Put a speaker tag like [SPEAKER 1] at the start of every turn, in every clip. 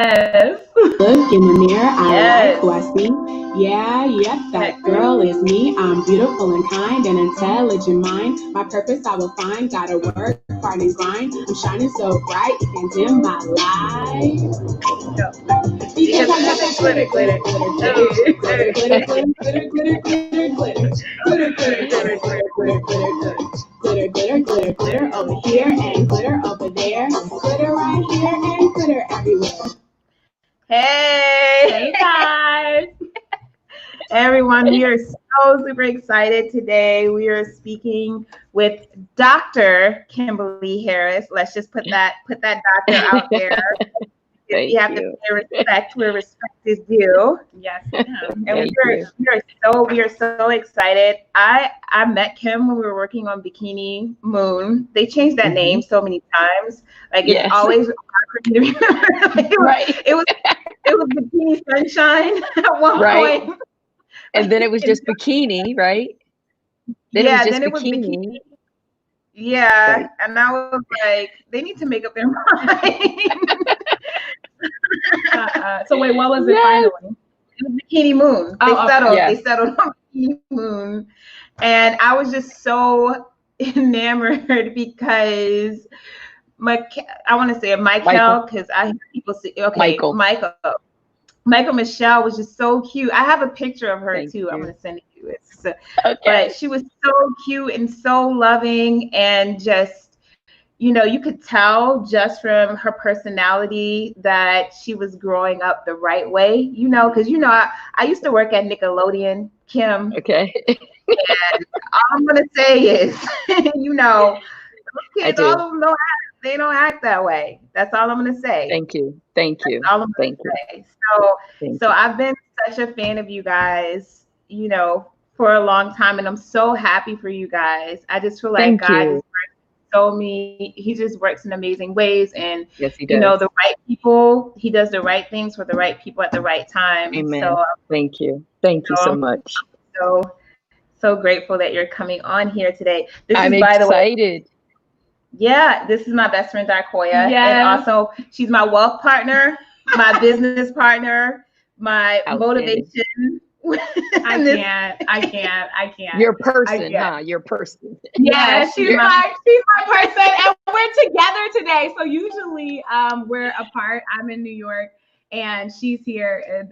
[SPEAKER 1] Look in the mirror, I
[SPEAKER 2] Yes.
[SPEAKER 1] like who I see. Yeah, yep, that girl is me. I'm beautiful and kind and intelligent mind. My purpose I will find. Gotta work hard and grind. I'm shining so bright, you can dim my light. Because I got that glitter, glitter, glitter, glitter, glitter, glitter, glitter, glitter, glitter, glitter, glitter, glitter, glitter, glitter, glitter, glitter, glitter, glitter, glitter, glitter over here and glitter over there, glitter right here and glitter everywhere.
[SPEAKER 2] Hey
[SPEAKER 3] guys.
[SPEAKER 2] everyone, we are so super excited today. We are speaking with Dr. Kimberly Harris. Let's just put that doctor out there. We have to pay respect where respect is due.
[SPEAKER 3] Yes,
[SPEAKER 2] and we are so excited. I met Kim when we were working on Bikini Moon. They changed that name so many times. Like it's always hard for me to remember.
[SPEAKER 4] Right.
[SPEAKER 2] It was Bikini Sunshine at one point.
[SPEAKER 4] And then it was just Bikini, right? Then it was Bikini.
[SPEAKER 2] Yeah, right. And I was like, they need to make up their mind.
[SPEAKER 3] So wait, what was it finally?
[SPEAKER 2] It was Bikini Moon. They settled on Bikini Moon, and I was just so enamored because I want to say Mykal because I hear people say Mykal-Michelle was just so cute. I have a picture of her too. I'm gonna send it to you. But she was so cute and so loving, and just, you know, you could tell just from her personality that she was growing up the right way. You know, because I used to work at Nickelodeon, Kim.
[SPEAKER 4] Okay.
[SPEAKER 2] And all I'm gonna say is, those kids, all of them they don't act that way. That's all I'm gonna say.
[SPEAKER 4] Thank you.
[SPEAKER 2] That's all I'm gonna say. So I've been such a fan of you guys, for a long time, and I'm so happy for you guys. I just feel like God he just works in amazing ways, and
[SPEAKER 4] yes, he does.
[SPEAKER 2] The right people, he does the right things for the right people at the right time.
[SPEAKER 4] Amen.
[SPEAKER 2] So
[SPEAKER 4] thank you so much.
[SPEAKER 2] So grateful that you're coming on here today.
[SPEAKER 4] I'm
[SPEAKER 2] by
[SPEAKER 4] excited.
[SPEAKER 2] The way, yeah, this is my best friend Darkoya,
[SPEAKER 3] yes.
[SPEAKER 2] And also she's my wealth partner, my business partner, my motivation.
[SPEAKER 3] I can't.
[SPEAKER 4] Your person, huh? Your person.
[SPEAKER 3] Yeah, she's my person, and we're together today. So usually we're apart. I'm in New York, and she's here in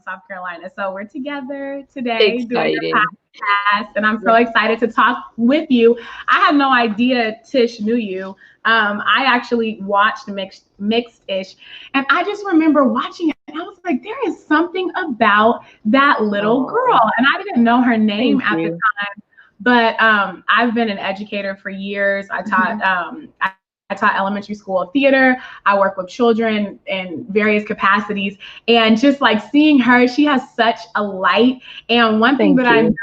[SPEAKER 3] South Carolina. So we're together today doing the podcast, and I'm so excited to talk with you. I had no idea Tish knew you. I actually watched Mixidish, and I just remember watching it, and I was like, there is something about that little girl, and I didn't know her name at the time. But I've been an educator for years. I taught I taught elementary school theater. I work with children in various capacities, and just like seeing her, she has such a light. And one thing I know,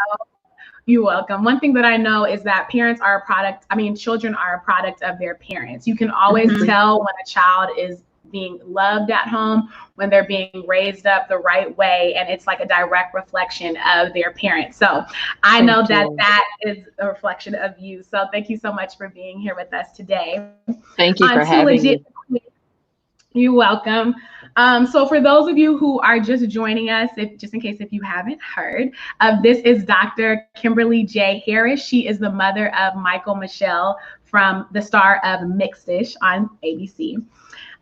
[SPEAKER 3] you're welcome. One thing that I know is that children are a product of their parents. You can always tell when a child is being loved at home, when they're being raised up the right way, and it's like a direct reflection of their parents. So I know that is a reflection of you. So thank you so much for being here with us today.
[SPEAKER 4] Thank you for having me.
[SPEAKER 3] You're welcome. So for those of you who are just joining us, just in case if you haven't heard, this is Dr. Kimberly J. Harris. She is the mother of Mykal-Michelle, from the star of Mixidish on ABC.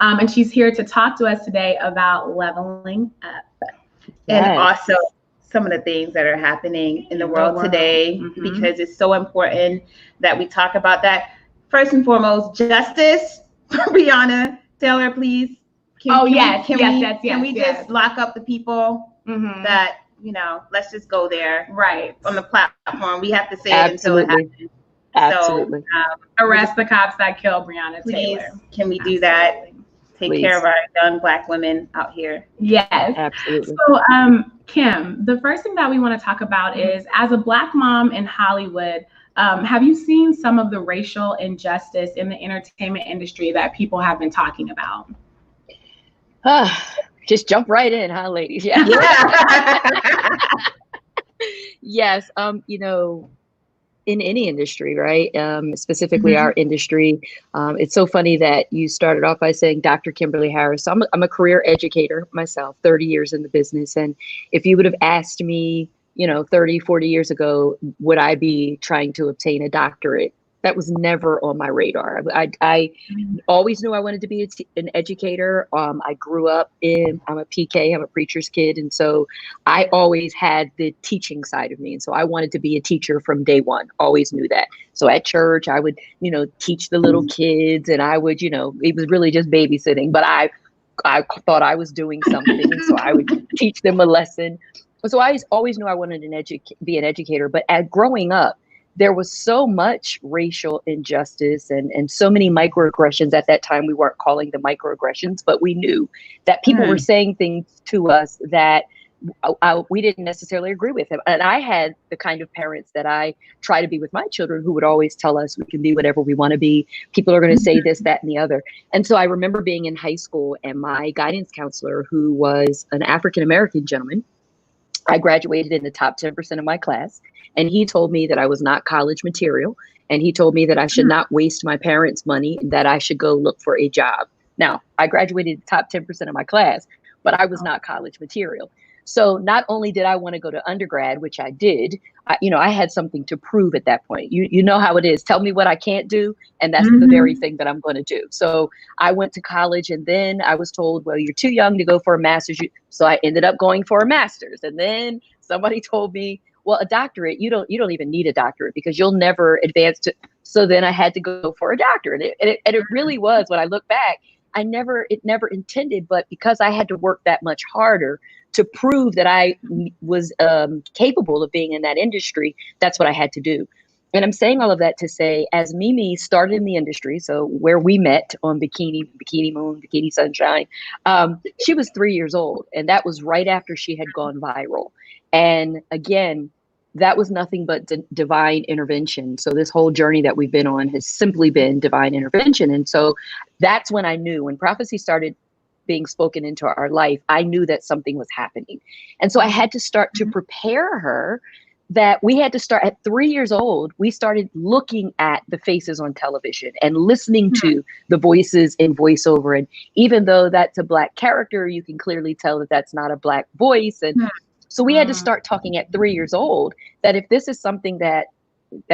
[SPEAKER 3] And she's here to talk to us today about leveling up.
[SPEAKER 2] And also some of the things that are happening in the world today, because it's so important that we talk about that. First and foremost, justice. Breonna Taylor, please. Can we just lock up the people that, let's just go there.
[SPEAKER 3] Right.
[SPEAKER 2] On the platform. We have to say it until it happens.
[SPEAKER 4] Absolutely.
[SPEAKER 3] So, arrest the cops that killed Breonna Taylor.
[SPEAKER 2] Can we do that? Take care of our young Black women out here.
[SPEAKER 3] Yes.
[SPEAKER 4] Absolutely.
[SPEAKER 3] So, Kim, the first thing that we want to talk about is, as a Black mom in Hollywood, have you seen some of the racial injustice in the entertainment industry that people have been talking about?
[SPEAKER 4] Just jump right in, huh, ladies? Yeah. Yes. in any industry, right? Specifically our industry. It's so funny that you started off by saying Dr. Kimberly Harris. So I'm a career educator myself, 30 years in the business. And if you would have asked me, 30, 40 years ago, would I be trying to obtain a doctorate? That was never on my radar. I always knew I wanted to be an educator. I grew up I'm a PK, I'm a preacher's kid. And so I always had the teaching side of me. And so I wanted to be a teacher from day one, always knew that. So at church, I would, teach the little kids, and I would, it was really just babysitting, but I thought I was doing something. And so I would teach them a lesson. So I always knew I wanted to be an educator. But growing up, there was so much racial injustice and so many microaggressions. At that time, we weren't calling them microaggressions, but we knew that people were saying things to us that we didn't necessarily agree with. And I had the kind of parents that I try to be with my children, who would always tell us we can be whatever we want to be. People are going to say this, that, and the other. And so I remember being in high school, and my guidance counselor, who was an African-American gentleman, I graduated in the top 10% of my class, and he told me that I was not college material, and he told me that I should not waste my parents' money, and that I should go look for a job. Now, I graduated the top 10% of my class, but I was not college material. So not only did I want to go to undergrad, which I did, I had something to prove at that point. You know how it is. Tell me what I can't do, and that's the very thing that I'm going to do. So I went to college, and then I was told, well, you're too young to go for a master's. So I ended up going for a master's. And then somebody told me, well, a doctorate, you don't even need a doctorate because you'll never advance to. So then I had to go for a doctorate. And it really was, when I look back, it never intended, but because I had to work that much harder to prove that I was capable of being in that industry, that's what I had to do. And I'm saying all of that to say, as Mimi started in the industry, so where we met on Bikini Moon, Bikini Sunshine, she was 3 years old. And that was right after she had gone viral. And again, that was nothing but divine intervention. So this whole journey that we've been on has simply been divine intervention. And so that's when I knew, when prophecy started being spoken into our life, I knew that something was happening. And so I had to start to prepare her, that we had to start at 3 years old. We started looking at the faces on television and listening to the voices in voiceover. And even though that's a Black character, you can clearly tell that that's not a Black voice. And so we had to start talking at 3 years old, that if this is something that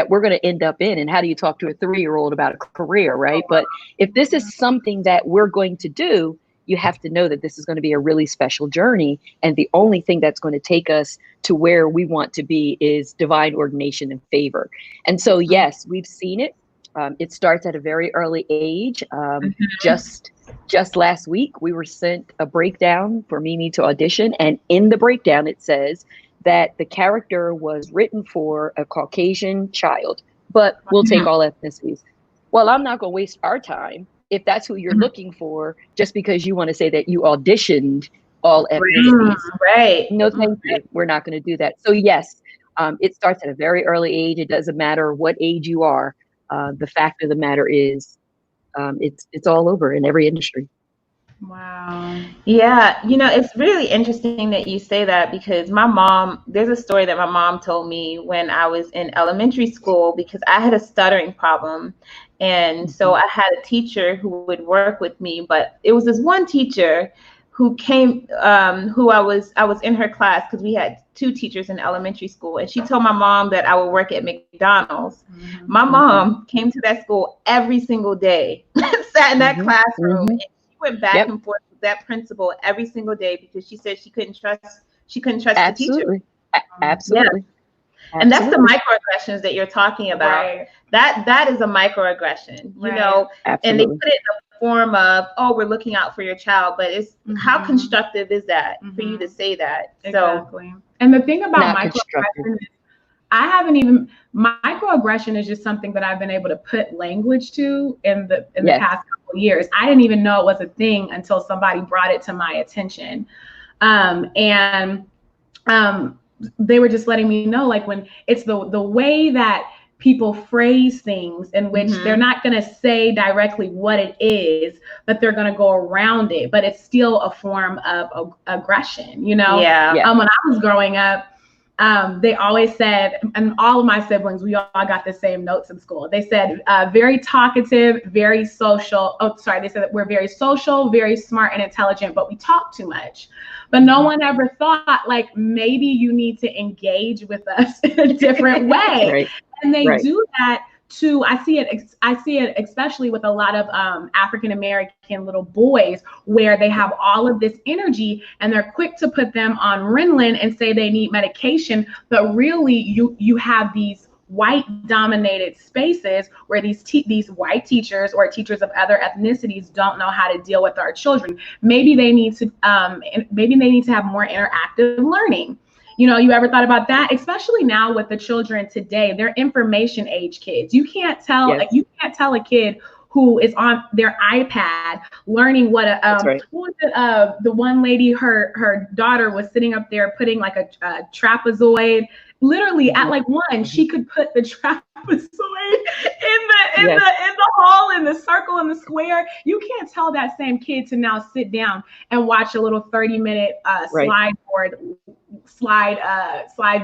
[SPEAKER 4] we're going to end up in, and how do you talk to a 3-year-old about a career, right? But if this is something that we're going to do, you have to know that this is going to be a really special journey. And the only thing that's going to take us to where we want to be is divine ordination and favor. And so, yes, we've seen it. It starts at a very early age. Just last week, we were sent a breakdown for Mimi to audition. And in the breakdown, it says that the character was written for a Caucasian child, but we'll take all ethnicities. Well, I'm not going to waste our time if that's who you're looking for, just because you want to say that you auditioned all ethnicities.
[SPEAKER 2] Right.
[SPEAKER 4] No, thank you. We're not going to do that. So yes, it starts at a very early age. It doesn't matter what age you are. The fact of the matter is, it's all over in every industry.
[SPEAKER 2] Wow. Yeah. It's really interesting that you say that, because there's a story that my mom told me when I was in elementary school, because I had a stuttering problem. And so I had a teacher who would work with me, but it was this one teacher who came, who I was in her class, because we had 2 teachers in elementary school, and she told my mom that I would work at McDonald's. My mom came to that school every single day, sat in that classroom, and she went back and forth with that principal every single day, because she said she couldn't trust the teacher.
[SPEAKER 4] Absolutely.
[SPEAKER 2] Yeah. And that's the microaggressions that you're talking about. Right. That is a microaggression, you know, and they put it in the form of, oh, we're looking out for your child, but it's how constructive is that for you to say that?
[SPEAKER 3] Exactly. So, and the thing about microaggression is, microaggression is just something that I've been able to put language to in the past couple of years. I didn't even know it was a thing until somebody brought it to my attention. They were just letting me know, like, when it's the way that people phrase things, in which they're not going to say directly what it is, but they're going to go around it, but it's still a form of aggression, you know?
[SPEAKER 2] Yeah.
[SPEAKER 3] When I was growing up, they always said, and all of my siblings, we all got the same notes in school. They said very talkative, very social. Oh, sorry. They said that we're very social, very smart and intelligent, but we talk too much. But no one ever thought, like, maybe you need to engage with us in a different way.
[SPEAKER 4] Right.
[SPEAKER 3] And they do that too. I see it especially with a lot of African American little boys, where they have all of this energy and they're quick to put them on Ritalin and say they need medication, but really you have these white dominated spaces where these white teachers or teachers of other ethnicities don't know how to deal with our children. Maybe they need to have more interactive learning. You know, you ever thought about that? Especially now with the children today, they're information age kids. You can't tell a kid who is on their iPad learning what what was it? The one lady, her daughter was sitting up there putting like a trapezoid. Literally at like 1, she could put the trapezoid in the hall, in the circle, in the square. You can't tell that same kid to now sit down and watch a little 30-minute slide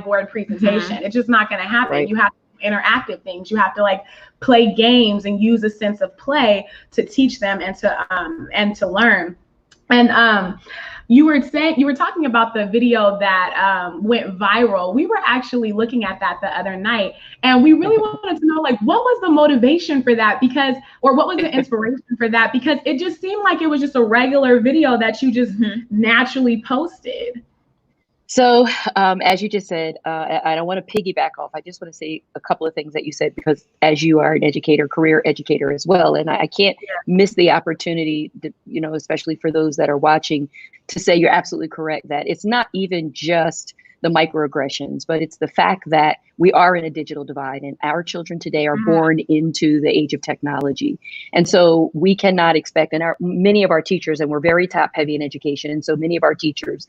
[SPEAKER 3] board presentation. It's just not going to happen. You have to do interactive things. You have to like play games and use a sense of play to teach them and to learn. And you were talking about the video that went viral. We were actually looking at that the other night, and we really wanted to know, like, what was the motivation for that? Or what was the inspiration for that? Because it just seemed like it was just a regular video that you just naturally posted.
[SPEAKER 4] So as you just said, I don't want to piggyback off. I just want to say a couple of things that you said, because as you are an educator, career educator as well, and I can't miss the opportunity to, you know, especially for those that are watching, to say you're absolutely correct that it's not even just the microaggressions, but it's the fact that we are in a digital divide, and our children today are born into the age of technology. And so we cannot expect, and many of our teachers, and we're very top heavy in education, and so many of our teachers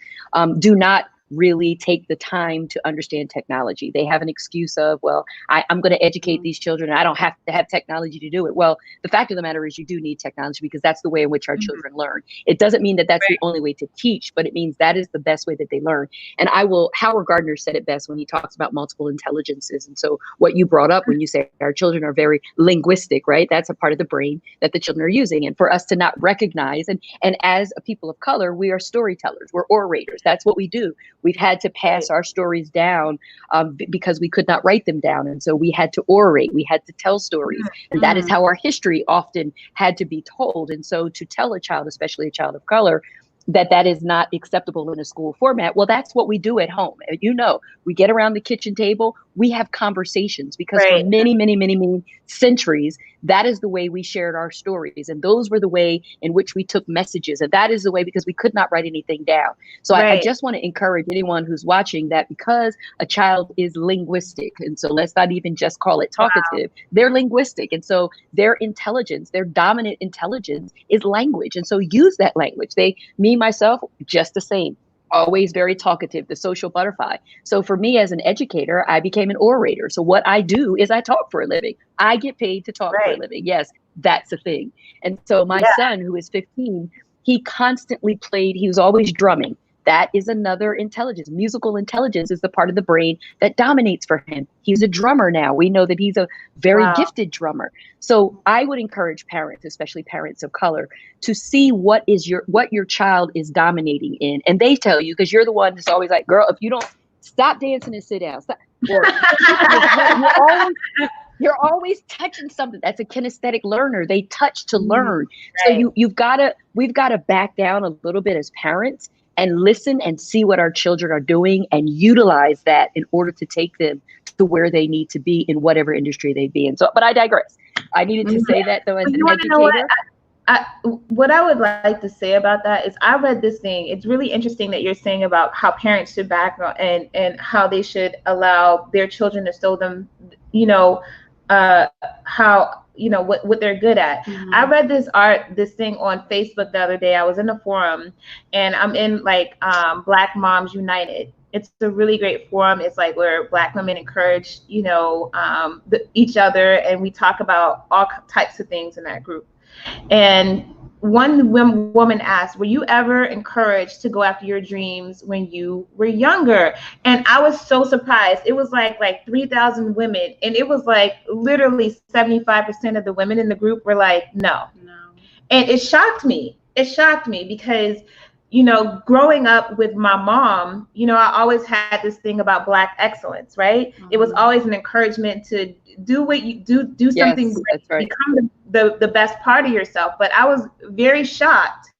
[SPEAKER 4] do not really take the time to understand technology. They have an excuse of, well, I'm going to educate these children. I don't have to have technology to do it. Well, the fact of the matter is you do need technology, because that's the way in which our children learn. It doesn't mean that that's the only way to teach, but it means that is the best way that they learn. And Howard Gardner said it best when he talks about multiple intelligences. And so what you brought up when you say our children are very linguistic, right? That's a part of the brain that the children are using. And for us to not recognize, and as a people of color, we are storytellers, we're orators. That's what we do. We've had to pass our stories down because we could not write them down. And so we had to orate, we had to tell stories. And that is how our history often had to be told. And so to tell a child, especially a child of color, that is not acceptable in a school format. Well, that's what we do at home. You know, we get around the kitchen table, we have conversations, because for many, many, many, many centuries, that is the way we shared our stories. And those were the way in which we took messages. And that is the way, because we could not write anything down. So I just want to encourage anyone who's watching that, because a child is linguistic, and so let's not even just call it talkative, they're linguistic. And so their intelligence, their dominant intelligence is language. And so use that language. Myself, just the same. Always very talkative, the social butterfly. So for me as an educator, I became an orator. So what I do is I talk for a living. I get paid to talk for a living. Yes, that's a thing. And so my son, who is 15, he constantly played, he was always drumming. That is another intelligence. Musical intelligence is the part of the brain that dominates for him. He's a drummer now. We know that he's a very gifted drummer. So I would encourage parents, especially parents of color, to see what your child is dominating in. And they tell you, because you're the one that's always like, girl, if you don't stop dancing and sit down. Stop. Or, you're always touching something. That's a kinesthetic learner. They touch to learn. So we've got to back down a little bit as parents and listen and see what our children are doing and utilize that in order to take them to where they need to be in whatever industry they be in. So, but I digress. I needed to say that though as an educator.
[SPEAKER 2] What I would like to say about that is I read this thing. It's really interesting that you're saying about how parents should back and how they should allow their children to show them, what they're good at. I read this thing on Facebook the other day. I was in a forum, and I'm in Black Moms United. It's a really great forum. It's like where Black women encourage, each other, and we talk about all types of things in that group. And one woman asked, were you ever encouraged to go after your dreams when you were younger? And I was so surprised. It was like 3,000 women. And it was like literally 75% of the women in the group were like, no. And it shocked me. It shocked me because, you know, growing up with my mom, you know, I always had this thing about Black excellence, right? It was always an encouragement to do what you do something great,
[SPEAKER 4] right.
[SPEAKER 2] become the best part of yourself. But I was very shocked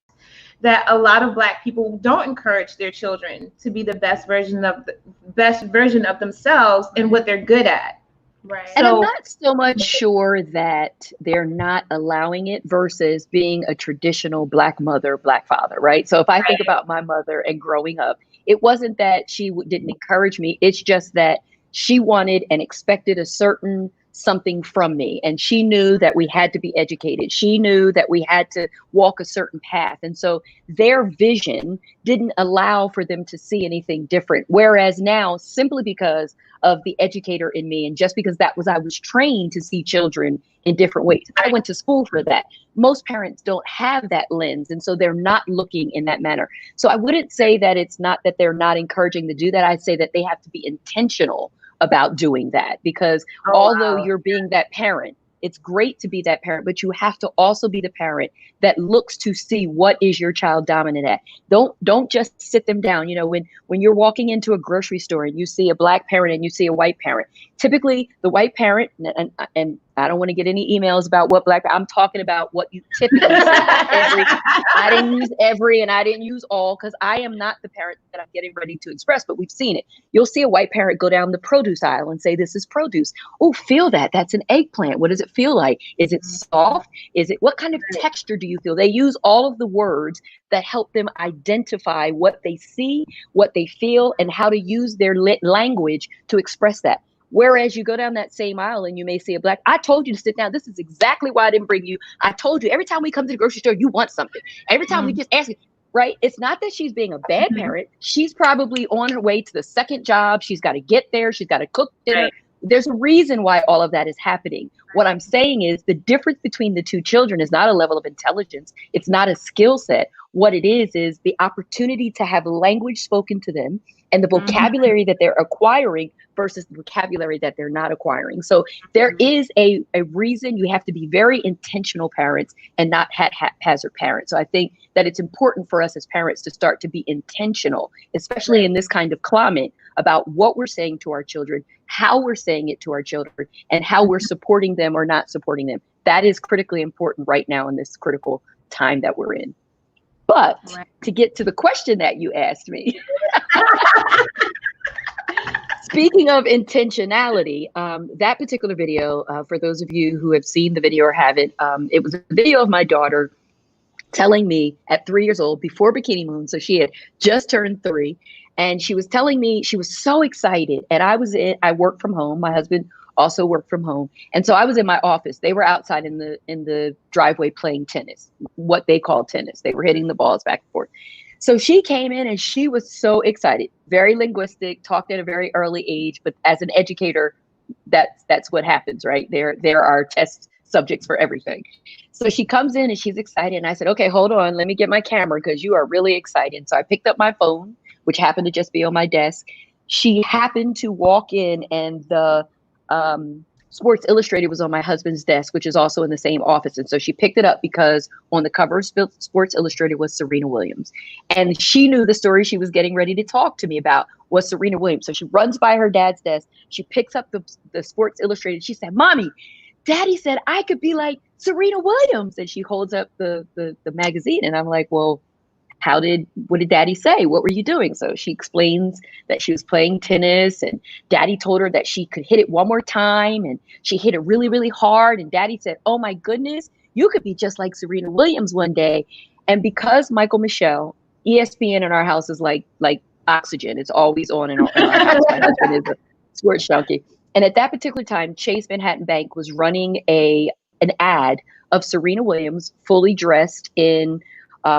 [SPEAKER 2] that a lot of Black people don't encourage their children to be the best version of themselves and what they're good at.
[SPEAKER 3] Right.
[SPEAKER 4] And I'm not so much sure that they're not allowing it versus being a traditional Black mother, Black father, right? So if I think about my mother and growing up, it wasn't that she didn't encourage me. It's just that she wanted and expected a certain something from me. And she knew that we had to be educated. She knew that we had to walk a certain path. And so their vision didn't allow for them to see anything different. Whereas now, simply because of the educator in me, and just because I was trained to see children in different ways. I went to school for that. Most parents don't have that lens, and so they're not looking in that manner. So I wouldn't say that it's not that they're not encouraging to do that. I'd say that they have to be intentional about doing that, because although you're being that parent, it's great to be that parent, but you have to also be the parent that looks to see what is your child dominant at. Don't just sit them down. You know, when you're walking into a grocery store and you see a Black parent and you see a white parent, typically the white parent, and I don't want to get any emails about what Black, I'm talking about what you typically see. I didn't use every and I didn't use all, because I am not the parent that I'm getting ready to express, but we've seen it. You'll see a white parent go down the produce aisle and say, this is produce. Oh, feel that. That's an eggplant. What does it feel like? Is it soft? What kind of texture do you feel? They use all of the words that help them identify what they see, what they feel, and how to use their language to express that. Whereas you go down that same aisle and you may see a Black, I told you to sit down. This is exactly why I didn't bring you. I told you, every time we come to the grocery store, you want something. Every time we just ask you, right? It's not that she's being a bad parent. She's probably on her way to the second job. She's got to get there. She's got to cook dinner. There's a reason why all of that is happening. What I'm saying is the difference between the two children is not a level of intelligence. It's not a skill set. What it is the opportunity to have language spoken to them and the vocabulary that they're acquiring versus the vocabulary that they're not acquiring. So there is a reason you have to be very intentional parents and not haphazard parents. So I think that it's important for us as parents to start to be intentional, especially in this kind of climate, about what we're saying to our children, how we're saying it to our children, and how we're supporting them or not supporting them. That is critically important right now in this critical time that we're in. But to get to the question that you asked me, speaking of intentionality, that particular video, for those of you who have seen the video or haven't, it was a video of my daughter telling me at 3 years old, before Bikini Moon, so she had just turned 3, and she was telling me she was so excited. And I work from home. My husband also worked from home. And so I was in my office. They were outside in the driveway playing tennis, what they call tennis. They were hitting the balls back and forth. So she came in and she was so excited, very linguistic, talked at a very early age. But as an educator, that's what happens, right? There are test subjects for everything. So she comes in and she's excited. And I said, okay, hold on, let me get my camera because you are really excited. So I picked up my phone, which happened to just be on my desk. She happened to walk in and the Sports Illustrated was on my husband's desk, which is also in the same office. And so she picked it up because on the cover of Sports Illustrated was Serena Williams. And she knew the story she was getting ready to talk to me about was Serena Williams. So she runs by her dad's desk. She picks up the Sports Illustrated. She said, Mommy, Daddy said I could be like Serena Williams. And she holds up the magazine. And I'm like, well, what did Daddy say? What were you doing? So she explains that she was playing tennis and Daddy told her that she could hit it one more time. And she hit it really, really hard. And Daddy said, oh my goodness, you could be just like Serena Williams one day. And because Mykal-Michelle, ESPN in our house is like oxygen. It's always on in our house. My husband is a sports junkie. And at that particular time, Chase Manhattan Bank was running an ad of Serena Williams fully dressed in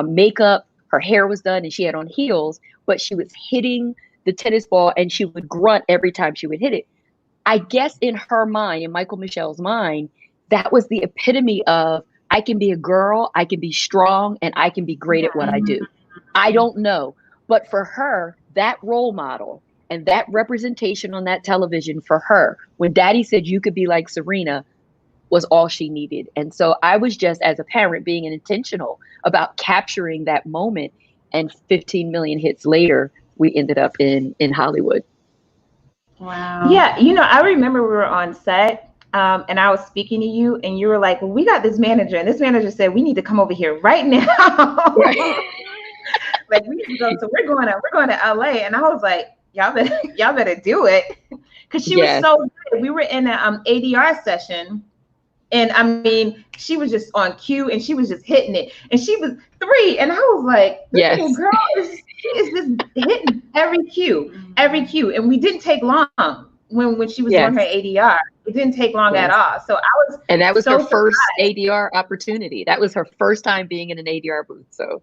[SPEAKER 4] makeup. Her hair was done and she had on heels, but she was hitting the tennis ball and she would grunt every time she would hit it. I guess in her mind, in Mykal-Michelle's mind, that was the epitome of I can be a girl, I can be strong, and I can be great at what I do. I don't know. But for her, that role model and that representation on that television for her, when daddy said you could be like Serena, was all she needed. And so I was just, as a parent, being intentional about capturing that moment. And 15 million hits later, we ended up in Hollywood.
[SPEAKER 2] Wow. Yeah. You know, I remember we were on set and I was speaking to you and you were like, well, we got this manager, and this manager said, we need to come over here right now. Right. Like, we need to go. So we're going to LA. And I was like, y'all better do it. Cause she was so good. We were in an ADR session. And I mean, she was just on cue and she was just hitting it. And she was 3. And I was like, this little girl she is just hitting every cue. And we didn't take long when she was doing her ADR. It didn't take long at all. So I was
[SPEAKER 4] And that was her first ADR opportunity. That was her first time being in an ADR booth. So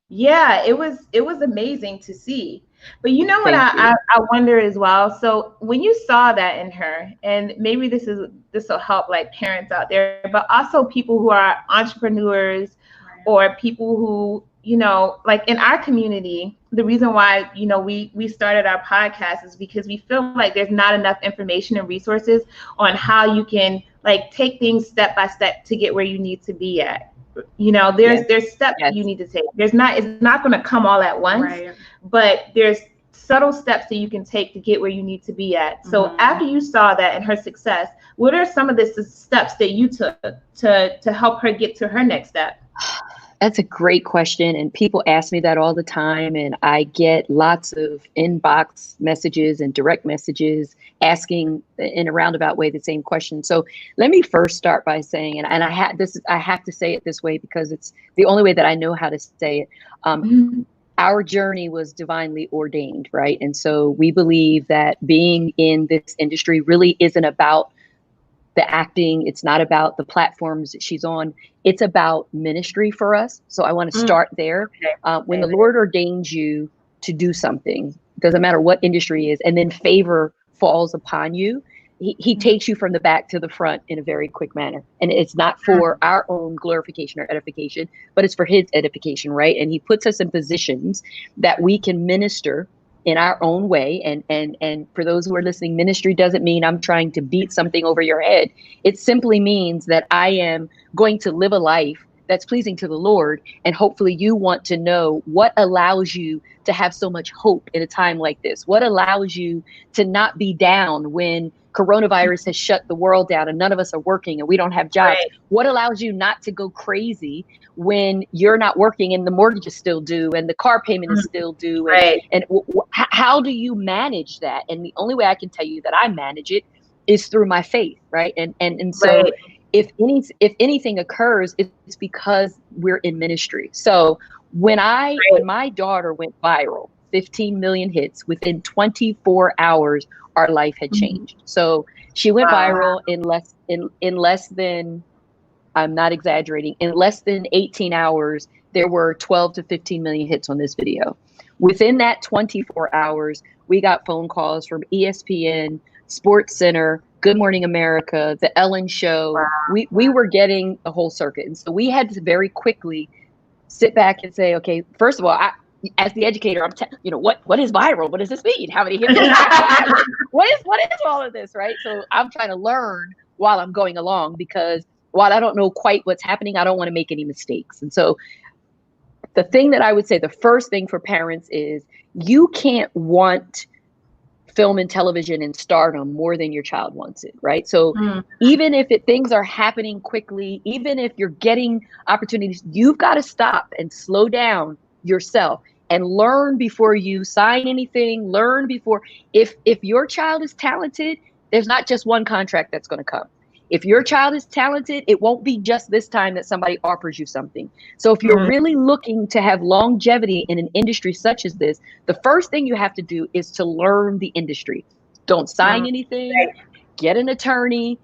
[SPEAKER 2] yeah, it was amazing to see. But you know what I wonder as well. So when you saw that in her, and maybe this will help like parents out there, but also people who are entrepreneurs or people who, you know, like in our community, the reason why, you know, we started our podcast is because we feel like there's not enough information and resources on how you can like take things step by step to get where you need to be at. You know, there's steps that you need to take. It's not going to come all at once, but there's subtle steps that you can take to get where you need to be at. So after you saw that and her success, what are some of the steps that you took to help her get to her next step?
[SPEAKER 4] That's a great question. And people ask me that all the time. And I get lots of inbox messages and direct messages asking in a roundabout way the same question. So let me first start by saying, and I have to say it this way because it's the only way that I know how to say it. Our journey was divinely ordained, right? And so we believe that being in this industry really isn't about the acting. It's not about the platforms that she's on. It's about ministry for us. So I want to start there. When the Lord ordains you to do something, doesn't matter what industry it is, and then favor falls upon you, he takes you from the back to the front in a very quick manner. And it's not for our own glorification or edification, but it's for his edification, right? And he puts us in positions that we can minister in our own way. And for those who are listening, ministry doesn't mean I'm trying to beat something over your head. It simply means that I am going to live a life that's pleasing to the Lord. And hopefully you want to know what allows you to have so much hope in a time like this. What allows you to not be down when coronavirus has shut the world down and none of us are working and we don't have jobs. Right. What allows you not to go crazy when you're not working and the mortgage is still due and the car payment is still due?
[SPEAKER 2] Right.
[SPEAKER 4] And how do you manage that? And the only way I can tell you that I manage it is through my faith, right? And so if anything occurs, it's because we're in ministry. So when my daughter went viral, 15 million hits, within 24 hours, our life had changed. So she went viral in less than, I'm not exaggerating, in less than 18 hours, there were 12 to 15 million hits on this video. Within that 24 hours, we got phone calls from ESPN, Sports Center, Good Morning America, The Ellen Show. Wow. We were getting the whole circuit. And so we had to very quickly sit back and say, okay, first of all, as the educator, what is viral? What does this mean? How many hits? What is all of this, right? So I'm trying to learn while I'm going along, because while I don't know quite what's happening, I don't want to make any mistakes. And so the thing that I would say, the first thing for parents is you can't want film and television and stardom more than your child wants it, right? So even if things are happening quickly, even if you're getting opportunities, you've got to stop and slow down yourself and learn before you sign anything. Learn before, if your child is talented, there's not just one contract that's going to come. If your child is talented, it won't be just this time that somebody offers you something. So if you're really looking to have longevity in an industry such as this, the first thing you have to do is to learn the industry. Don't sign anything, get an attorney,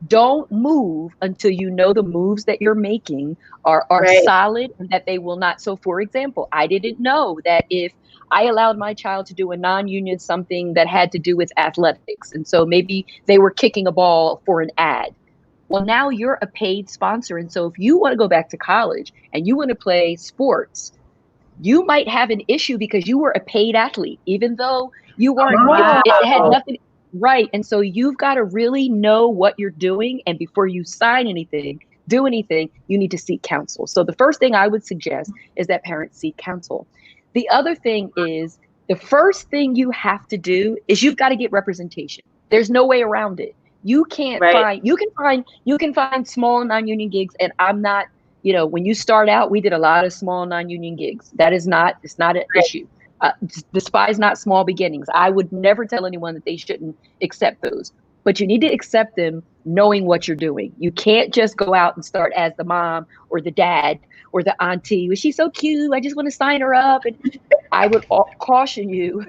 [SPEAKER 4] don't move until you know the moves that you're making are solid and that they will not. So for example, I didn't know that if I allowed my child to do a non-union something that had to do with athletics, and so maybe they were kicking a ball for an ad, Well, now you're a paid sponsor. And so if you want to go back to college and you want to play sports, you might have an issue because you were a paid athlete, even though you weren't, it had nothing, right. And so you've got to really know what you're doing. And before you sign anything, do anything, you need to seek counsel. So the first thing I would suggest is that parents seek counsel. The other thing is, the first thing you have to do is you've got to get representation. There's no way around it. You can't find, you can find small non-union gigs. And I'm not, you know, when you start out, we did a lot of small non-union gigs. That is not, it's not an issue. Despise not small beginnings. I would never tell anyone that they shouldn't accept those, but you need to accept them knowing what you're doing. You can't just go out and start as the mom or the dad or the auntie. She's so cute, I just want to sign her up. And I would caution you,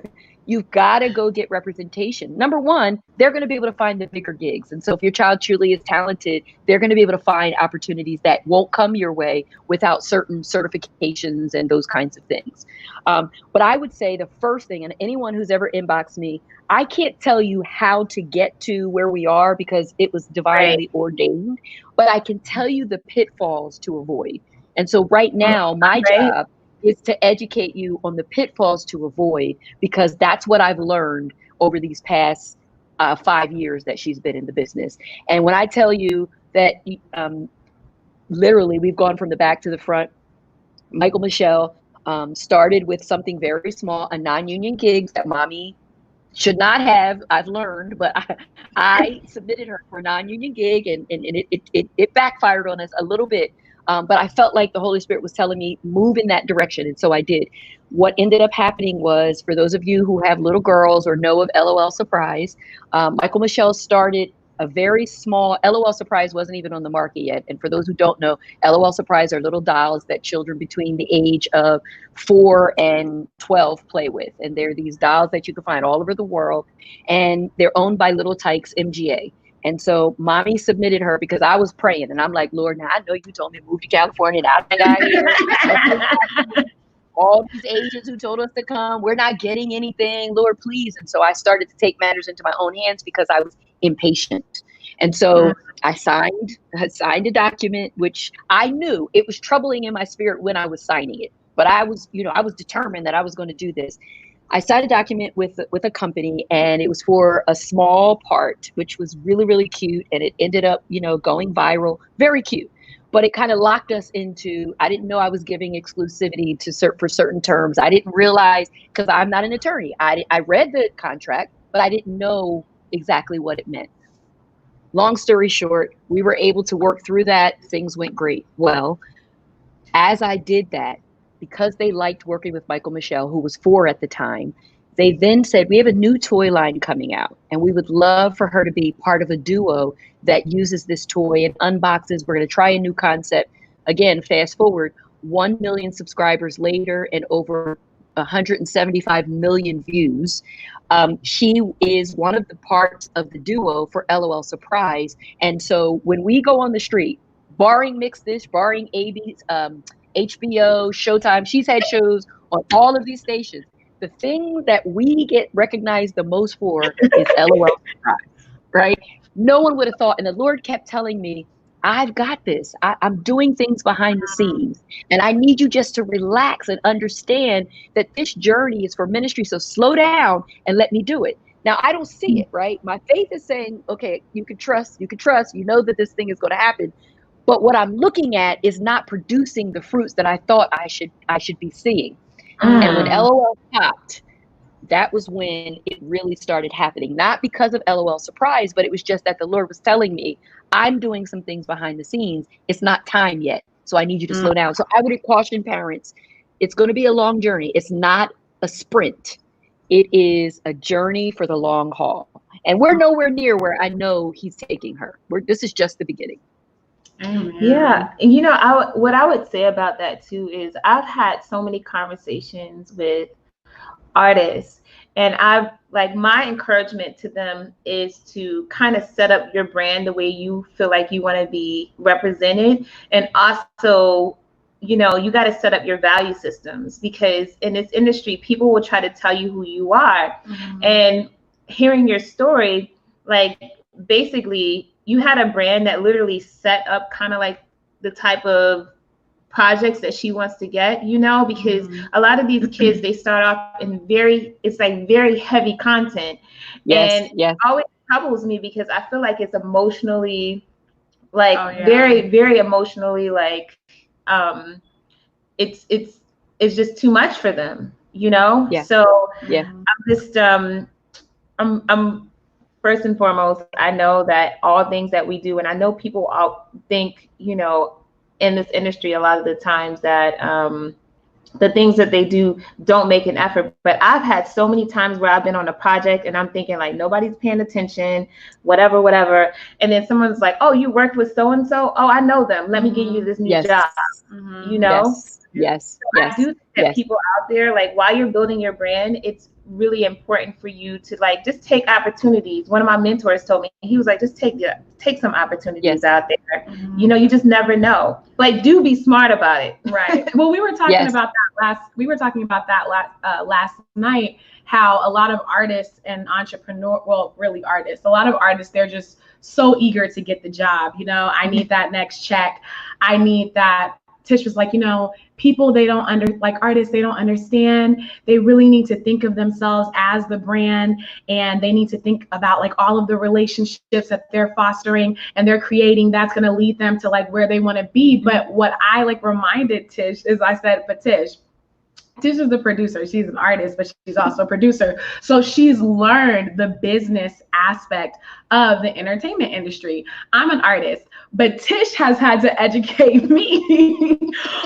[SPEAKER 4] you've got to go get representation. Number one, they're going to be able to find the bigger gigs. And so if your child truly is talented, they're going to be able to find opportunities that won't come your way without certain certifications and those kinds of things. But I would say the first thing, and anyone who's ever inboxed me, I can't tell you how to get to where we are because it was divinely ordained, but I can tell you the pitfalls to avoid. And so right now, my job is to educate you on the pitfalls to avoid, because that's what I've learned over these past 5 years that she's been in the business. And when I tell you that literally we've gone from the back to the front, Mykal-Michelle started with something very small, a non-union gig that mommy should not have, I've learned, but I submitted her for a non-union gig, and it backfired on us a little bit. But I felt like the Holy Spirit was telling me, move in that direction. And so I did. What ended up happening was, for those of you who have little girls or know of LOL Surprise, Mykal-Michelle started a very small, LOL Surprise wasn't even on the market yet. And for those who don't know, LOL Surprise are little dolls that children between the age of 4 and 12 play with. And they're these dolls that you can find all over the world. And they're owned by Little Tykes MGA. And so mommy submitted her because I was praying, and I'm like, Lord, now I know you told me to move to California, and I got here. All these agents who told us to come, we're not getting anything, Lord, please. And so I started to take matters into my own hands because I was impatient. And so I signed a document, which I knew it was troubling in my spirit when I was signing it. But I was, I was determined that I was going to do this. I signed a document with a company, and it was for a small part, which was really, really cute. And it ended up, going viral, very cute. But it kind of locked us into, I didn't know I was giving exclusivity for certain terms. I didn't realize, because I'm not an attorney. I read the contract, but I didn't know exactly what it meant. Long story short, we were able to work through that. Things went great. Well, as I did that, because they liked working with Mykal-Michelle, who was 4 at the time, they then said, we have a new toy line coming out, and we would love for her to be part of a duo that uses this toy and unboxes. We're going to try a new concept. Again, fast forward, 1 million subscribers later and over 175 million views. She is one of the parts of the duo for LOL Surprise. And so when we go on the street, barring Mixidish, barring AB's, HBO, Showtime, she's had shows on all of these stations. The thing that we get recognized the most for is LOL Surprise, right? No one would have thought. And the Lord kept telling me, I've got this. I'm doing things behind the scenes. And I need you just to relax and understand that this journey is for ministry. So slow down and let me do it. Now, I don't see it, right? My faith is saying, okay, you can trust, you know that this thing is going to happen. But what I'm looking at is not producing the fruits that I thought I should be seeing. And when LOL popped, that was when it really started happening. Not because of LOL Surprise, but it was just that the Lord was telling me, I'm doing some things behind the scenes. It's not time yet. So I need you to slow down. So I would caution parents, it's going to be a long journey. It's not a sprint. It is a journey for the long haul. And we're nowhere near where I know he's taking her. This is just the beginning.
[SPEAKER 2] Yeah. And what I would say about that too is I've had so many conversations with artists, and my encouragement to them is to kind of set up your brand the way you feel like you want to be represented. And also, you got to set up your value systems, because in this industry, people will try to tell you who you are. And hearing your story, basically, you had a brand that literally set up kind of like the type of projects that she wants to get, you know, because a lot of these kids, they start off in it's like very heavy content. And it always troubles me because I feel like it's emotionally, like very, very emotionally, like it's just too much for them, you know? So I'm just, I'm first and foremost, I know that all things that we do, and I know people all think, you know, in this industry a lot of the times that the things that they do don't make an effort. But I've had so many times where I've been on a project and I'm thinking like nobody's paying attention, whatever. And then someone's like, oh, you worked with so-and-so? Oh, I know them. Let me give you this new job, you know?
[SPEAKER 4] Yes.
[SPEAKER 2] So I do think that people out there, like while you're building your brand, it's really important for you to like just take opportunities. One of my mentors told me, he was like, just take some opportunities out there. You know, you just never know. Like, do be smart about it.
[SPEAKER 3] Right. Well, we were talking about that last night, how a lot of artists and entrepreneurs, well, really artists, a lot of artists, they're just so eager to get the job. You know, I need that next check. I need that. Tish was like, you know, people, artists, they don't understand. They really need to think of themselves as the brand, and they need to think about like all of the relationships that they're fostering and they're creating. That's going to lead them to like where they want to be. But what I like reminded Tish is I said, but Tish is the producer. She's an artist, but she's also a producer. So she's learned the business aspect of the entertainment industry. I'm an artist, but Tish has had to educate me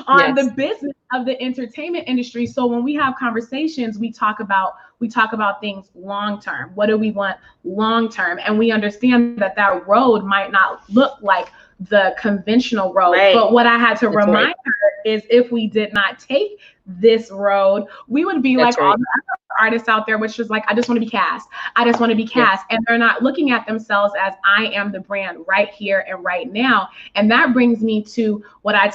[SPEAKER 3] on the business of the entertainment industry. So when we have conversations, we talk about things long term. What do we want long term? And we understand that road might not look like the conventional road. But what I had to remind her is if we did not take this road, we would be like all the other artists out there, which is like, I just want to be cast. I just want to be cast. And they're not looking at themselves as I am the brand right here and right now. And that brings me to what I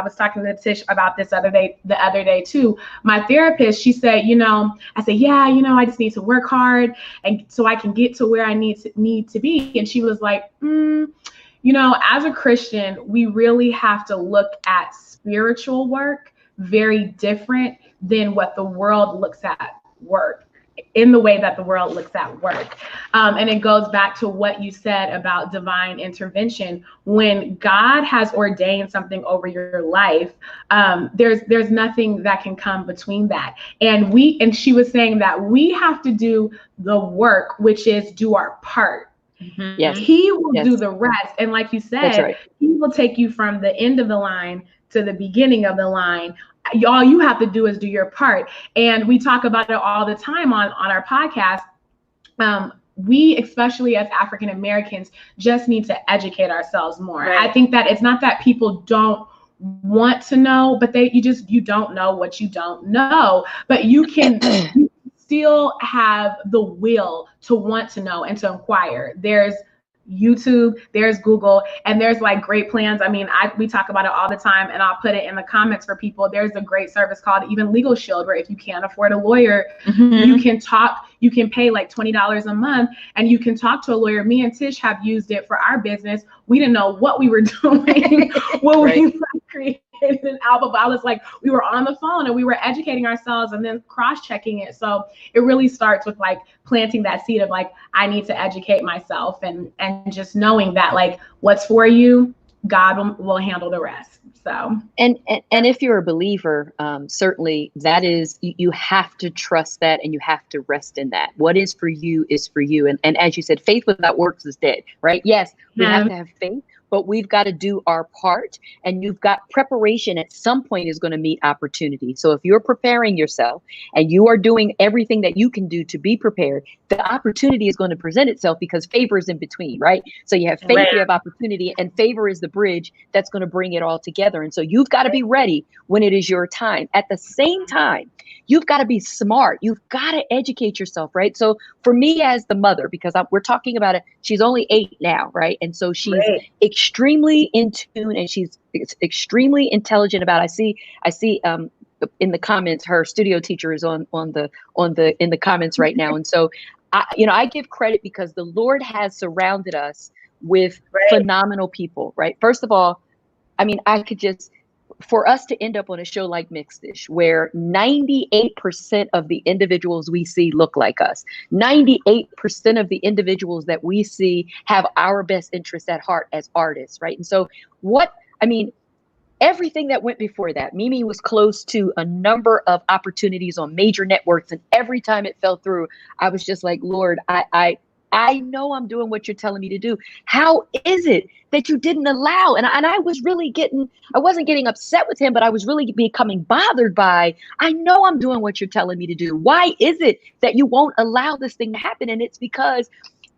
[SPEAKER 3] was talking to Tish about this the other day too. My therapist, she said, you know, I said, yeah, you know, I just need to work hard and so I can get to where I need to be. And she was like, you know, as a Christian, we really have to look at spiritual work very different than what the world looks at work, in the way that the world looks at work. And it goes back to what you said about divine intervention. When God has ordained something over your life, there's nothing that can come between that. And she was saying that we have to do the work, which is do our part.
[SPEAKER 4] Yes.
[SPEAKER 3] He will do the rest. And like you said, he will take you from the end of the line to the beginning of the line. All you have to do is do your part. And we talk about it all the time on our podcast. We, especially as African Americans, just need to educate ourselves more. I think that it's not that people don't want to know, but you don't know what you don't know. But you can still have the will to want to know and to inquire. There's YouTube, there's Google, and there's like great plans. I mean, we talk about it all the time, and I'll put it in the comments for people. There's a great service called even Legal Shield, where if you can't afford a lawyer, you can pay like $20 a month and you can talk to a lawyer. Me and Tish have used it for our business. We didn't know what we were doing when we created an album, but I was like, we were on the phone and we were educating ourselves and then cross-checking it. So it really starts with like planting that seed of like, I need to educate myself and just knowing that like what's for you, God will handle the rest. So
[SPEAKER 4] and if you're a believer, certainly that is, you have to trust that and you have to rest in that. What is for you is for you. And as you said, faith without works is dead, right? Yes, we have to have faith, but we've got to do our part, and you've got preparation at some point is going to meet opportunity. So if you're preparing yourself and you are doing everything that you can do to be prepared, the opportunity is going to present itself because favor is in between, right? So you have faith, you have opportunity, and favor is the bridge that's going to bring it all together. And so you've got to be ready when it is your time. At the same time, you've got to be smart. You've got to educate yourself, right? So for me as the mother, because we're talking about it, she's only 8 now, right? And so she's extremely in tune and she's extremely intelligent about. I see in the comments, her studio teacher is in the comments right now. And so I give credit because the Lord has surrounded us with phenomenal people, right? First of all, I mean, for us to end up on a show like Mixidish, where 98% of the individuals we see look like us, 98% of the individuals that we see have our best interests at heart as artists, right? And so everything that went before that, Mimi was close to a number of opportunities on major networks, and every time it fell through, I was just like, Lord, I know I'm doing what you're telling me to do. How is it that you didn't allow? And I wasn't getting upset with him, but I was really becoming bothered by, I know I'm doing what you're telling me to do. Why is it that you won't allow this thing to happen? And it's because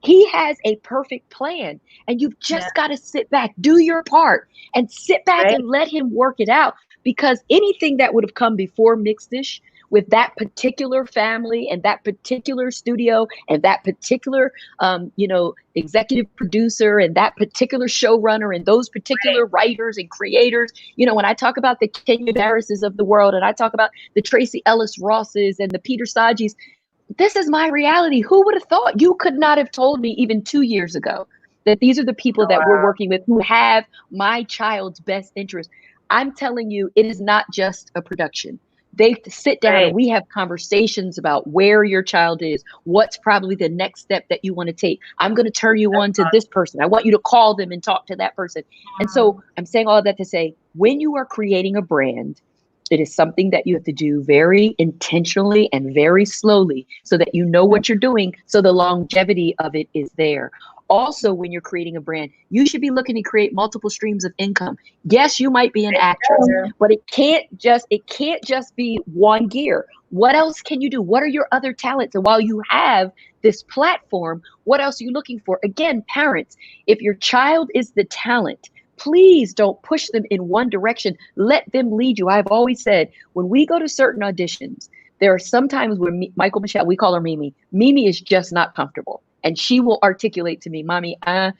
[SPEAKER 4] he has a perfect plan, and you've just got to sit back, do your part, and sit back and let him work it out. Because anything that would have come before Mixidish, with that particular family and that particular studio and that particular, executive producer and that particular showrunner and those particular writers and creators. When I talk about the Kenya Barrises of the world, and I talk about the Tracy Ellis Rosses and the Peter Sajis, this is my reality. Who would have thought? You could not have told me even 2 years ago that these are the people that we're working with who have my child's best interest. I'm telling you, it is not just a production. They sit down and we have conversations about where your child is, what's probably the next step that you want to take. I'm going to turn you on to this person. I want you to call them and talk to that person. And so I'm saying all of that to say, when you are creating a brand, it is something that you have to do very intentionally and very slowly so that you know what you're doing, so the longevity of it is there. Also, when you're creating a brand, you should be looking to create multiple streams of income. Yes, you might be an actress, but it can't just be one gear. What else can you do? What are your other talents? And while you have this platform, what else are you looking for? Again, parents, if your child is the talent, please don't push them in one direction. Let them lead you. I've always said, when we go to certain auditions, there are some times where Mykal-Michelle, we call her Mimi. Mimi is just not comfortable. And she will articulate to me, Mommy, I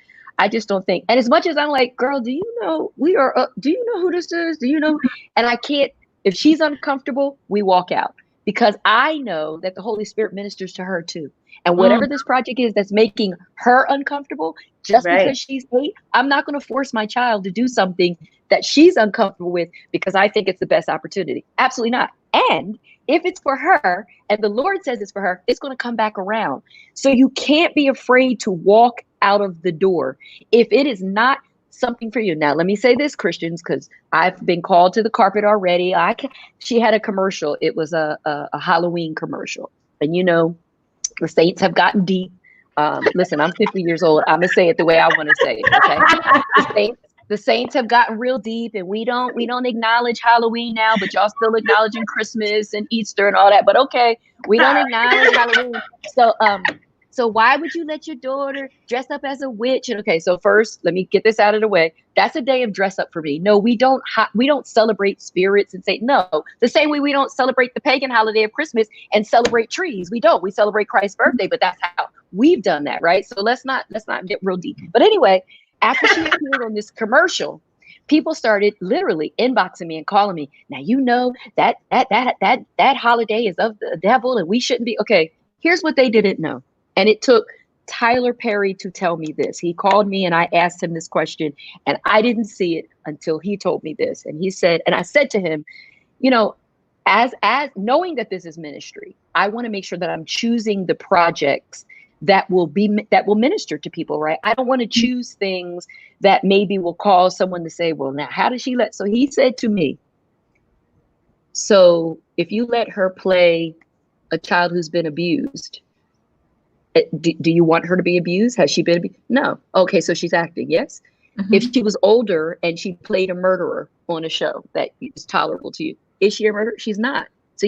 [SPEAKER 4] just don't think. And as much as I'm like, girl, do you know do you know who this is? Do you know? And I can't, if she's uncomfortable, we walk out, because I know that the Holy Spirit ministers to her too. And whatever this project is that's making her uncomfortable, just because she's 8, I'm not going to force my child to do something that she's uncomfortable with because I think it's the best opportunity. Absolutely not. And if it's for her and the Lord says it's for her, it's going to come back around. So you can't be afraid to walk out of the door if it is not something for you. Now, let me say this, Christians, because I've been called to the carpet already. She had a commercial. It was a Halloween commercial. And, the saints have gotten deep. Listen, I'm 50 years old. I'm going to say it the way I want to say it. Okay. The saints have gotten real deep, and we don't acknowledge Halloween now, but y'all still acknowledging Christmas and Easter and all that. But okay, we don't acknowledge Halloween. So why would you let your daughter dress up as a witch? And okay, so first, let me get this out of the way. That's a day of dress up for me. No, we don't celebrate spirits and say no. The same way we don't celebrate the pagan holiday of Christmas and celebrate trees. We don't. We celebrate Christ's birthday, but that's how we've done that, right? So let's not get real deep. But anyway, after she appeared on this commercial, people started literally inboxing me and calling me. Now, that holiday is of the devil and we shouldn't be. Okay, here's what they didn't know. And it took Tyler Perry to tell me this. He called me and I asked him this question, and I didn't see it until he told me this. And he said, and I said to him, as knowing that this is ministry, I want to make sure that I'm choosing the projects that will minister to people, right? I don't want to choose things that maybe will cause someone to say, well, now how does she let? So he said to me, so if you let her play a child who's been abused, do you want her to be abused? Has she been abused? No. Okay, so she's acting, yes? Mm-hmm. If she was older and she played a murderer on a show that is tolerable to you, is she a murderer? She's not. So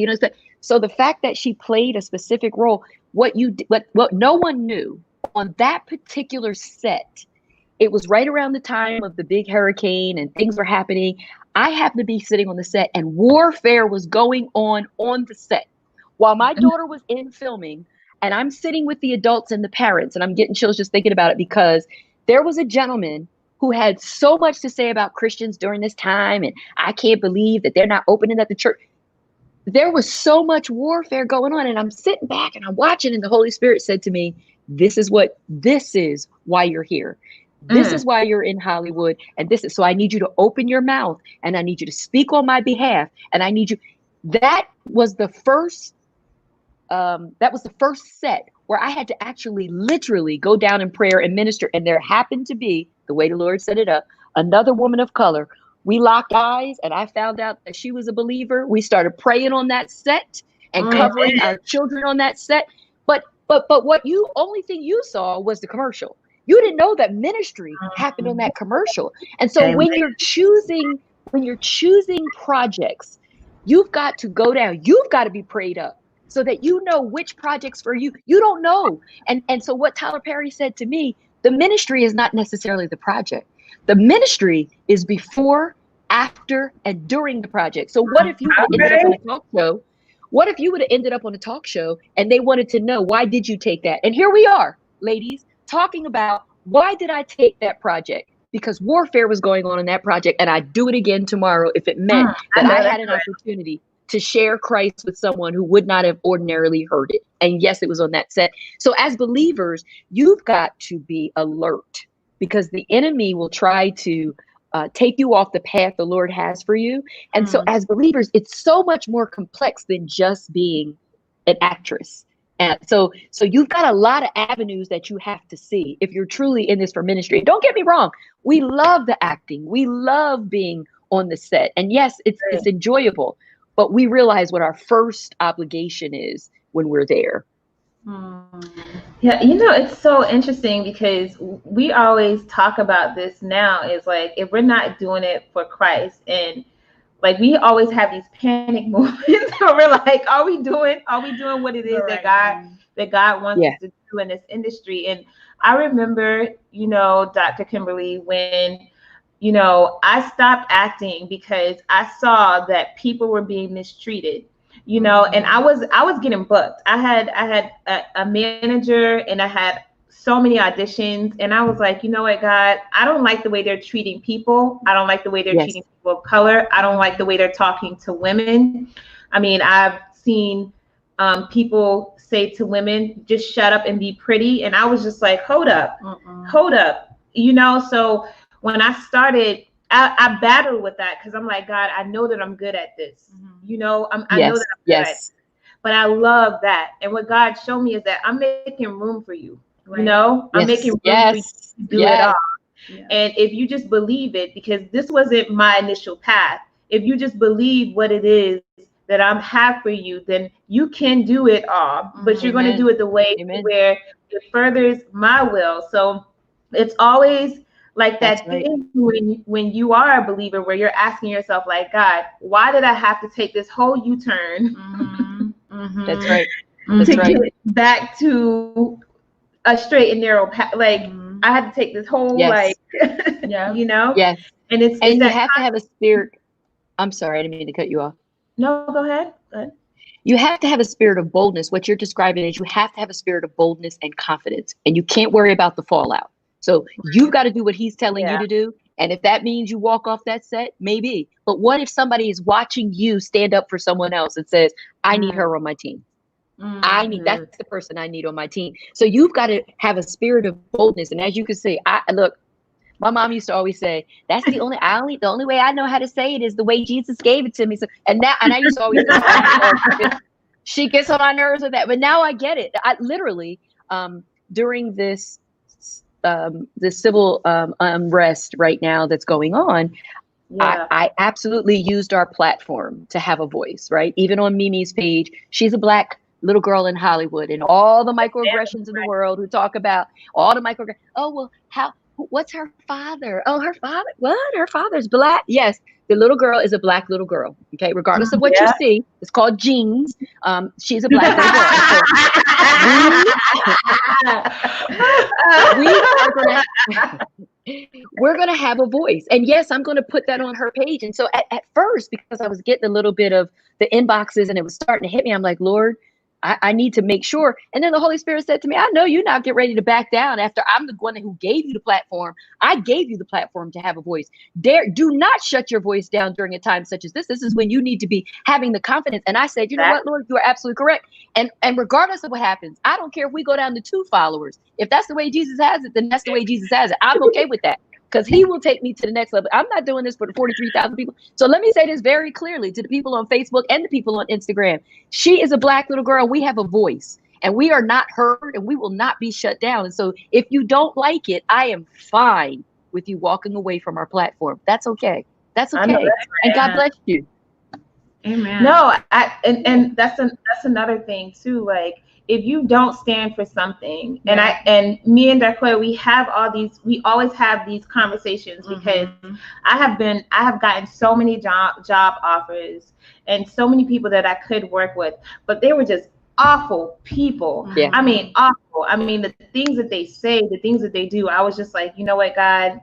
[SPEAKER 4] so the fact that she played a specific role, what no one knew on that particular set, it was right around the time of the big hurricane and things were happening. I happened to be sitting on the set and warfare was going on the set while my daughter was in filming, and I'm sitting with the adults and the parents, and I'm getting chills just thinking about it, because there was a gentleman who had so much to say about Christians during this time, and I can't believe that they're not opening up the church. There was so much warfare going on, and I'm sitting back and I'm watching, and the Holy Spirit said to me, this is why you're here. This is why you're in Hollywood. And this is, so I need you to open your mouth and I need you to speak on my behalf. And I need you. That was the first set where I had to actually literally go down in prayer and minister. And there happened to be, the way the Lord set it up, another woman of color. We locked eyes and I found out that she was a believer. We started praying on that set and covering our children on that set. But what only thing you saw was the commercial. You didn't know that ministry happened on that commercial. And so when you're choosing projects, you've got to go down. You've got to be prayed up so that you know which projects for you. You don't know. And so what Tyler Perry said to me, the ministry is not necessarily the project. The ministry is before, after, and during the project. So what if you ended up on a talk show? What if you would have ended up on a talk show and they wanted to know, why did you take that? And here we are, ladies, talking about, why did I take that project? Because warfare was going on in that project, and I'd do it again tomorrow if it meant that I had an opportunity to share Christ with someone who would not have ordinarily heard it. And yes, it was on that set. So as believers, you've got to be alert, because the enemy will try to take you off the path the Lord has for you. And so as believers, it's so much more complex than just being an actress. And so you've got a lot of avenues that you have to see if you're truly in this for ministry. Don't get me wrong. We love the acting. We love being on the set. And yes, it's enjoyable, but we realize what our first obligation is when we're there.
[SPEAKER 2] Yeah, it's so interesting because we always talk about this now, is like, if we're not doing it for Christ, and like we always have these panic moments where we're like, are we doing what it is that God wants us to do in this industry? And I remember, Dr. Kimberly, when I stopped acting because I saw that people were being mistreated. And I was getting booked. I had a manager and I had so many auditions, and I was like, you know what, God, I don't like the way they're treating people. I don't like the way they're treating people of color. I don't like the way they're talking to women. I mean, I've seen people say to women, just shut up and be pretty. And I was just like, hold up. So when I started, I battled with that because I'm like, God, I know that I'm good at this. I know that I'm good at it. But I love that. And what God showed me is that I'm making room for you. I'm making room for you to do it all. Yeah. And if you just believe it, because this wasn't my initial path, if you just believe what it is that I have for you, then you can do it all. But you're going to do it the way where it furthers my will. So it's always like that thing when you are a believer, where you're asking yourself, like, God, why did I have to take this whole U-turn?
[SPEAKER 4] That's right.
[SPEAKER 2] To get back to a straight and narrow path. Like, I had to take this whole Yes. And it's
[SPEAKER 4] you have to have a spirit. I'm sorry, I didn't mean to cut you off.
[SPEAKER 2] No, go ahead.
[SPEAKER 4] You have to have a spirit of boldness. What you're describing is you have to have a spirit of boldness and confidence, and you can't worry about the fallout. So you've got to do what he's telling you to do. And if that means you walk off that set, maybe. But what if somebody is watching you stand up for someone else and says, I need her on my team. That's the person I need on my team. So you've got to have a spirit of boldness. And as you can see, look, my mom used to always say, that's the only way I know how to say it is the way Jesus gave it to me. So, and I used to always say, she gets on my nerves with that. But now I get it. I literally, during this civil unrest right now that's going on, I absolutely used our platform to have a voice, right? Even on Mimi's page, she's a Black little girl in Hollywood, and all the microaggressions in the world who talk about all the microaggressions. Oh, well, what's her father? Oh, her father, what? Her father's Black. Yes, the little girl is a Black little girl. Okay, regardless of what you see, it's called genes. She's a Black little girl. We're gonna have a voice, and yes, I'm gonna put that on her page. And so at first, because I was getting a little bit of the inboxes and it was starting to hit me, I'm like, Lord, I need to make sure. And then the Holy Spirit said to me, I know you're not get ready to back down after I'm the one who gave you the platform. I gave you the platform to have a voice. Do not shut your voice down during a time such as this. This is when you need to be having the confidence. And I said, you know what, Lord, you are absolutely correct. And regardless of what happens, I don't care if we go down to 2 followers. If that's the way Jesus has it, then that's the way Jesus has it. I'm okay with that. Because he will take me to the next level. I'm not doing this for the 43,000 people. So let me say this very clearly to the people on Facebook and the people on Instagram. She is a Black little girl. We have a voice and we are not heard and we will not be shut down. And so if you don't like it, I am fine with you walking away from our platform. That's okay. That's okay. And God bless you.
[SPEAKER 2] Amen. No, and that's another thing too. Like, if you don't stand for something, and me and Darkoya, we always have these conversations because I have gotten so many job offers and so many people that I could work with, but they were just awful people. Yeah. I mean, awful. I mean, the things that they say, the things that they do, I was just like, you know what, God,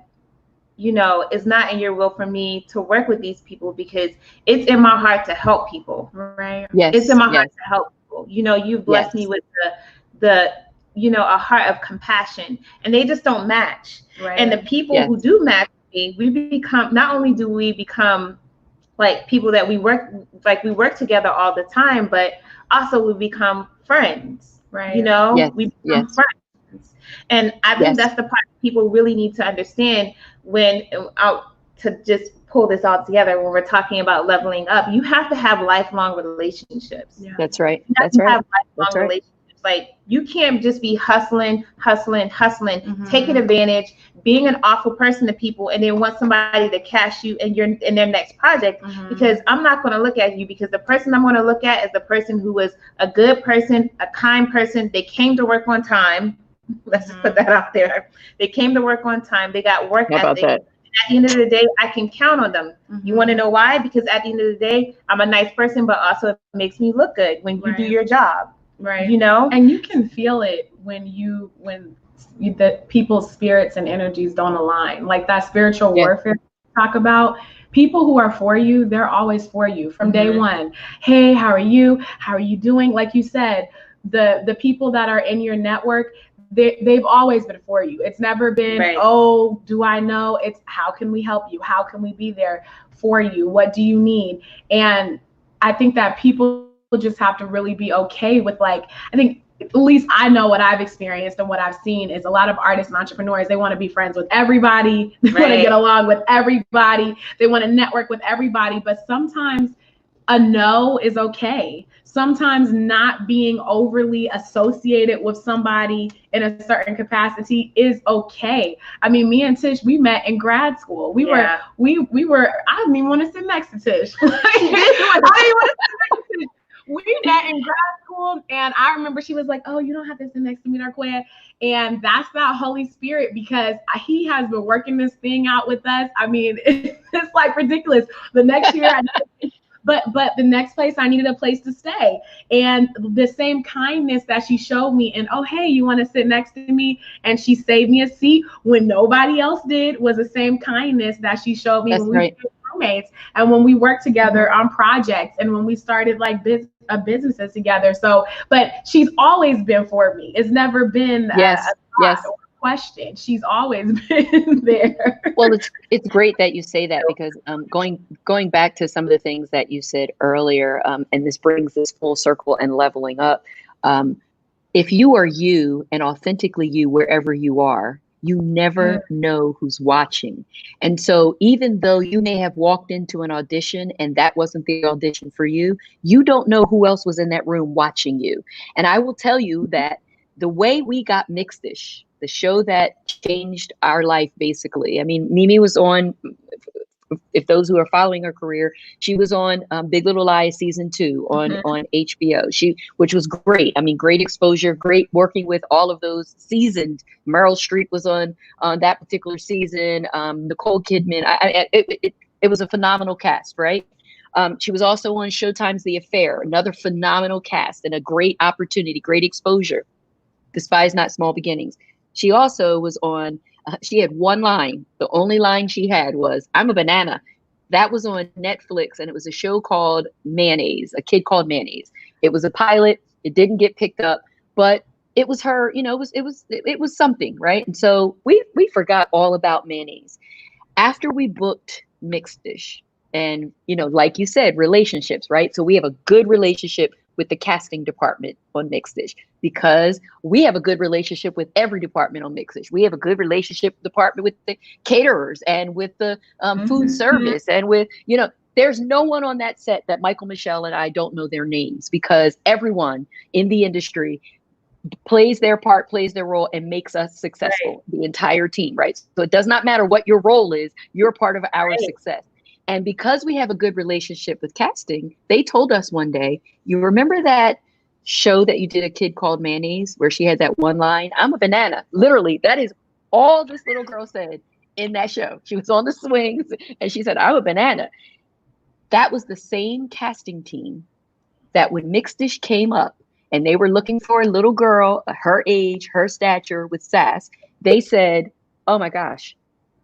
[SPEAKER 2] you know, it's not in your will for me to work with these people because it's in my heart to help people. Right. Yes. It's in my heart to help people. You know, you've blessed me with the you know, a heart of compassion, and they just don't match. Right. And the people who do match me, we become, not only do we become like people that we work together all the time, but also we become friends. Right. You know, we become friends. And I think that's the part people really need to understand when to just pull this all together when we're talking about leveling up. You have to have lifelong relationships. Yeah.
[SPEAKER 4] That's right.
[SPEAKER 2] Have lifelong relationships. Like, you can't just be hustling, taking advantage, being an awful person to people, and then want somebody to cash you in their next project. Because I'm not going to look at you, because the person I'm going to look at is the person who was a good person, a kind person. They came to work on time. Let's put that out there. They came to work on time. They got work ethic. At the end of the day, I can count on them. You want to know why? Because at the end of the day, I'm a nice person, but also it makes me look good when you do your job. Right. You know?
[SPEAKER 3] And you can feel it when the people's spirits and energies don't align. Like that spiritual warfare we talk about. People who are for you, they're always for you from day one. Hey, how are you? How are you doing? Like you said, the people that are in your network, they've always been for you. It's never been, oh, do I know? It's how can we help you? How can we be there for you? What do you need? And I think that people just have to really be okay with, like, I think at least I know what I've experienced and what I've seen is a lot of artists and entrepreneurs, they want to be friends with everybody. They want to get along with everybody. They want to network with everybody. But sometimes a no is okay. Sometimes not being overly associated with somebody in a certain capacity is okay. I mean, me and Tish, we met in grad school. We were, I didn't even want to sit next to Tish. I didn't want to sit next to Tish. We met in grad school, and I remember she was like, oh, you don't have to sit next to me, Darkoya. And that's that Holy Spirit, because he has been working this thing out with us. I mean, it's like ridiculous. The next year, But the next place, I needed a place to stay. And the same kindness that she showed me, and oh, hey, you want to sit next to me? And she saved me a seat when nobody else did, was the same kindness that she showed me when we were roommates and when we worked together on projects and when we started like businesses together. So, but she's always been for me. It's never been a question. She's always been there.
[SPEAKER 4] Well, it's great that you say that, because going back to some of the things that you said earlier, and this brings this full circle and leveling up. If you are you and authentically you wherever you are, you never know who's watching. And so even though you may have walked into an audition and that wasn't the audition for you, you don't know who else was in that room watching you. And I will tell you that the way we got Mixidish, the show that changed our life, basically. I mean, Mimi was on, if those who are following her career, she was on Big Little Lies season 2 on HBO, which was great. I mean, great exposure, great working with all of those seasoned. Meryl Streep was on that particular season. Nicole Kidman. It was a phenomenal cast, right? She was also on Showtime's The Affair, another phenomenal cast and a great opportunity, great exposure. Despise not small beginnings. She also was on, she had one line. The only line she had was, I'm a banana. That was on Netflix, and it was a show called Mayonnaise, A Kid Called Mayonnaise. It was a pilot. It didn't get picked up, but it was her, it was something, right? And so we forgot all about mayonnaise. After we booked Mixidish, and like you said, relationships, right? So we have a good relationship with the casting department on Mixidish, because we have a good relationship with every department on Mixidish. We have a good relationship department with the caterers and with the food service, and with, there's no one on that set that Mykal-Michelle and I don't know their names, because everyone in the industry plays their part, plays their role, and makes us successful, the entire team, right? So it does not matter what your role is, you're part of our success. And because we have a good relationship with casting, they told us one day, you remember that show that you did, A Kid Called Mayonnaise, where she had that one line, "I'm a banana." Literally, that is all this little girl said in that show. She was on the swings and she said, "I'm a banana." That was the same casting team that when Mixidish came up and they were looking for a little girl, her age, her stature, with sass, they said, "Oh my gosh,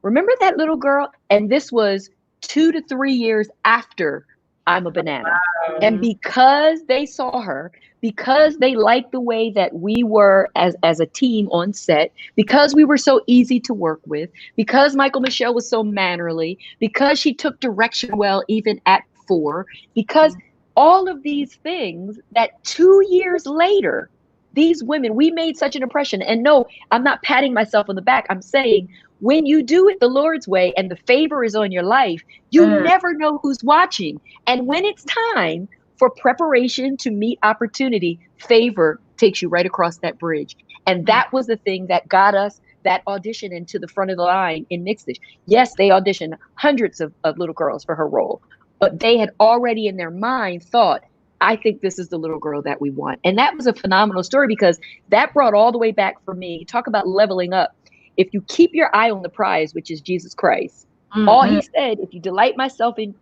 [SPEAKER 4] remember that little girl?" And this was 2 to 3 years after I'm a Banana. Wow. And because they saw her, because they liked the way that we were as a team on set, because we were so easy to work with, because Mykal-Michelle was so mannerly, because she took direction well even at 4, because all of these things, that 2 years later, these women, we made such an impression. And no, I'm not patting myself on the back. I'm saying, when you do it the Lord's way and the favor is on your life, you never know who's watching. And when it's time for preparation to meet opportunity, favor takes you right across that bridge. And that was the thing that got us that audition into the front of the line in Mixidish. Yes, they auditioned hundreds of little girls for her role, but they had already in their mind thought, I think this is the little girl that we want. And that was a phenomenal story, because that brought all the way back for me. Talk about leveling up. If you keep your eye on the prize, which is Jesus Christ, all he said, if you delight yourself in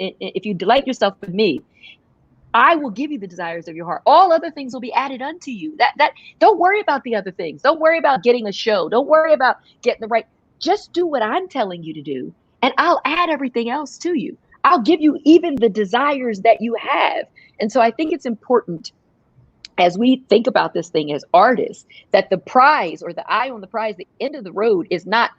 [SPEAKER 4] me, I will give you the desires of your heart. All other things will be added unto you. That don't worry about the other things. Don't worry about getting a show. Don't worry about getting the right. Just do what I'm telling you to do, and I'll add everything else to you. I'll give you even the desires that you have. And so I think it's important, as we think about this thing as artists, that the prize, or the eye on the prize, the end of the road is not